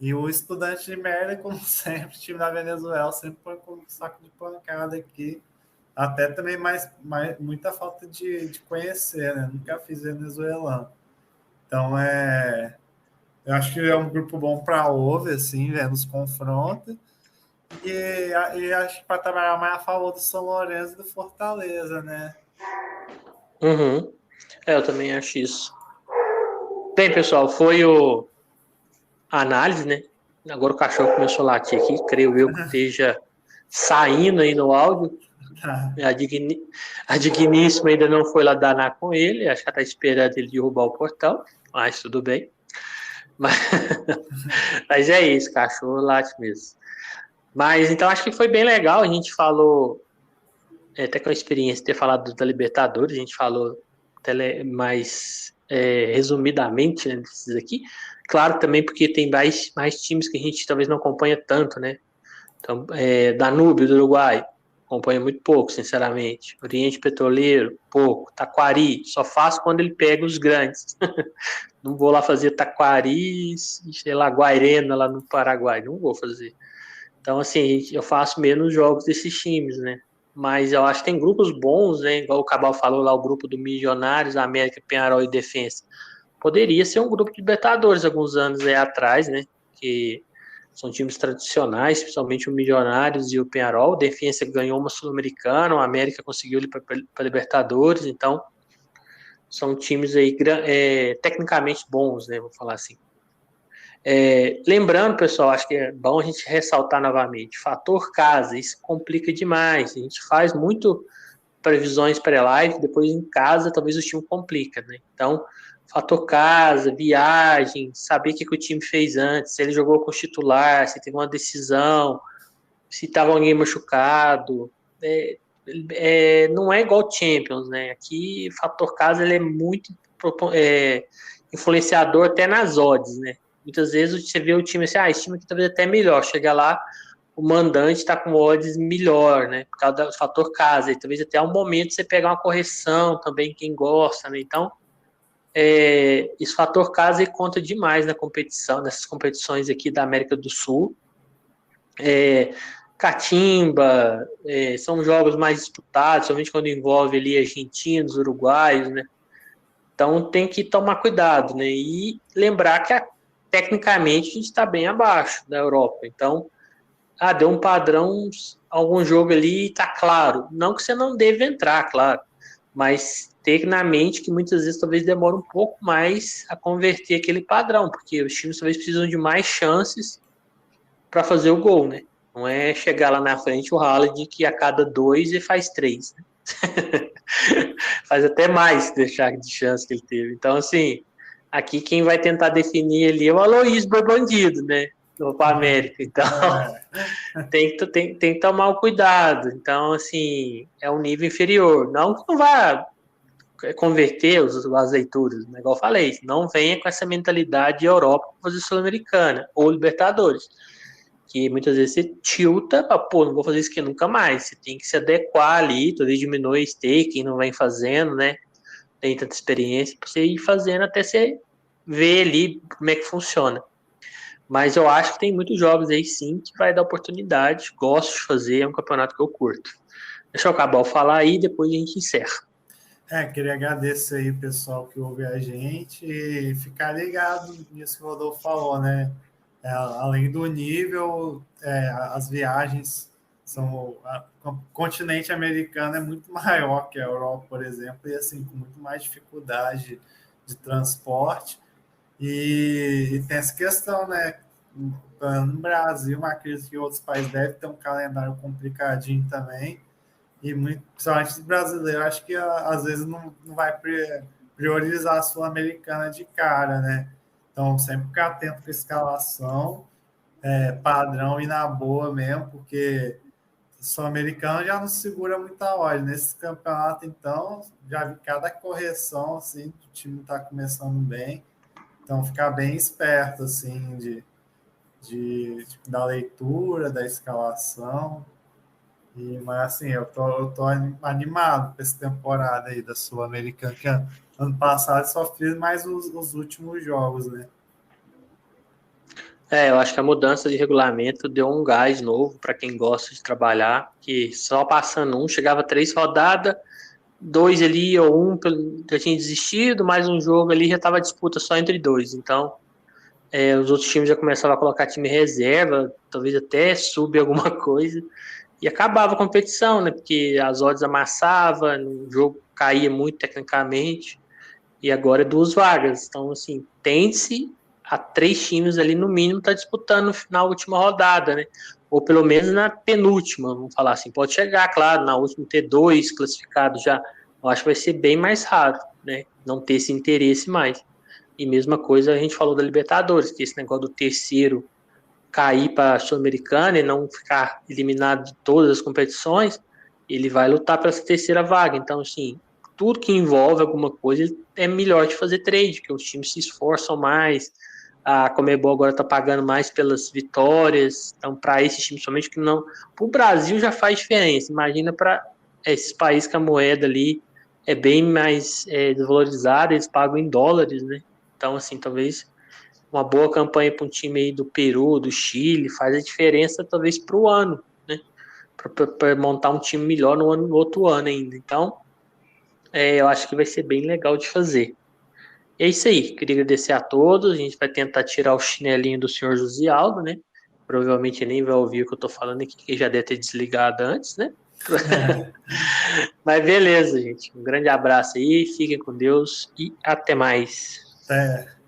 E o Estudante de Merda, como sempre, o time da Venezuela, sempre põe como saco de pancada aqui. Até também muita falta de conhecer, né? Nunca fiz venezuelano. Então, eu acho que é um grupo bom para ouvir, assim, vendo os confrontos. E acho que para trabalhar mais a favor do São Lourenço e do Fortaleza, né? Uhum. Eu também acho isso. Bem, pessoal, a análise, né? Agora o cachorro começou a latir aqui, creio eu que esteja saindo aí no áudio. Tá. A digníssima ainda não foi lá danar com ele, acho que ela está esperando ele derrubar o portão, mas tudo bem. Mas, mas é isso, cachorro late mesmo. Mas então acho que foi bem legal, a gente falou, até com a experiência de ter falado da Libertadores, a gente falou mais resumidamente, né, desses aqui. Claro, também porque tem mais times que a gente talvez não acompanha tanto, né? Então, Danúbio do Uruguai, acompanha muito pouco, sinceramente. Oriente Petroleiro, pouco. Taquari, só faço quando ele pega os grandes. Não vou lá fazer Taquari, sei lá, Guairena lá no Paraguai, não vou fazer. Então, assim, eu faço menos jogos desses times, né? Mas eu acho que tem grupos bons, né? Igual o Cabal falou lá, o grupo do Milionários, América, Penharol e Defensa. Poderia ser um grupo de Libertadores alguns anos aí atrás, né? Que são times tradicionais, principalmente o Milionários e o Penharol. O Defensa ganhou uma Sul-Americana, o América conseguiu ir para Libertadores, então são times aí tecnicamente bons, né? Vou falar assim. Lembrando, pessoal, acho que é bom a gente ressaltar novamente, fator casa, isso complica demais. A gente faz muito previsões pré-live, depois em casa talvez o time complica, né? Então, fator casa, viagem, saber o que o time fez antes, se ele jogou com os titular, se teve uma decisão, se estava alguém machucado. Não é igual Champions, né? Aqui, fator casa ele é muito influenciador até nas odds, né? Muitas vezes você vê o time assim, esse time aqui talvez até melhor. Chega lá, o mandante está com odds melhor, né? Por causa do fator casa. E talvez até um momento você pegar uma correção também, quem gosta, né? Então, esse fator casa conta demais na competição, nessas competições aqui da América do Sul. Catimba, são jogos mais disputados, somente quando envolve ali argentinos, uruguaios, né? Então tem que tomar cuidado, né? E lembrar que tecnicamente a gente está bem abaixo da Europa. Então, deu um padrão, algum jogo ali, tá claro. Não que você não deve entrar, claro, mas ter na mente que muitas vezes talvez demore um pouco mais a converter aquele padrão, porque os times talvez precisam de mais chances para fazer o gol, né? Não é chegar lá na frente o Haaland que a cada 2 ele faz 3. Né? Faz até mais deixar de chance que ele teve. Então, assim, aqui quem vai tentar definir ali é o Aloysio Bandido, né? Do Copa América. Então, tem que tomar o cuidado. Então, assim, é um nível inferior. Não que não vá converter as leituras, né? Igual eu falei, não venha com essa mentalidade de Europa para fazer Sul-Americana ou Libertadores. Que muitas vezes você tilta, não vou fazer isso aqui nunca mais. Você tem que se adequar ali, talvez diminui staking, não vem fazendo, né? Tem tanta experiência para você ir fazendo até você ver ali como é que funciona. Mas eu acho que tem muitos jogos aí sim que vai dar oportunidade. Gosto de fazer, é um campeonato que eu curto. Deixa eu acabar de falar aí, depois a gente encerra. Queria agradecer aí o pessoal que ouve a gente e ficar ligado nisso que o Rodolfo falou, né? Além do nível, as viagens são. O continente americano é muito maior que a Europa, por exemplo, e assim, com muito mais dificuldade de transporte. E tem essa questão, né? No Brasil, uma crise que outros países devem ter um calendário complicadinho também. E muito, principalmente brasileiro, acho que às vezes não vai priorizar a Sul-Americana de cara, né? Então, sempre ficar atento com a escalação, padrão e na boa mesmo, porque Sul-Americano já não segura muita ordem. Nesse campeonato, então, já vi cada correção, assim, o time está começando bem. Então, ficar bem esperto, assim, da leitura, da escalação. Mas assim, eu tô animado para essa temporada aí da Sul-Americana, que ano passado só fiz mais os últimos jogos, né? Eu acho que a mudança de regulamento deu um gás novo para quem gosta de trabalhar, que só passando chegava 3 rodadas, 2 ali ou já tinha desistido, mais um jogo ali já estava a disputa só entre 2. Então, os outros times já começavam a colocar time reserva, talvez até subir alguma coisa, e acabava a competição, né? Porque as odds amassavam, o jogo caía muito tecnicamente, e agora é 2 vagas. Então, assim, tende-se a 3 times ali no mínimo estar disputando na última rodada, né? Ou pelo menos na penúltima, vamos falar assim. Pode chegar, claro, na última ter 2 classificados já. Eu acho que vai ser bem mais raro, né? Não ter esse interesse mais. E mesma coisa a gente falou da Libertadores, que esse negócio do terceiro cair para a Sul-Americana e não ficar eliminado de todas as competições, ele vai lutar para essa terceira vaga. Então, assim, tudo que envolve alguma coisa é melhor de fazer trade, porque os times se esforçam mais. A Conmebol agora está pagando mais pelas vitórias. Então, para esses times, somente que não. Para o Brasil já faz diferença. Imagina para esses países que a moeda ali é bem mais desvalorizada, eles pagam em dólares, né? Então, assim, talvez uma boa campanha para um time aí do Peru, do Chile, faz a diferença talvez para o ano, né? Para montar um time melhor no outro ano ainda. Então, eu acho que vai ser bem legal de fazer. É isso aí, queria agradecer a todos. A gente vai tentar tirar o chinelinho do senhor Josialdo, né? Provavelmente nem vai ouvir o que eu tô falando aqui, que já deve ter desligado antes, né? Mas beleza, gente. Um grande abraço aí, fiquem com Deus e até mais. Até.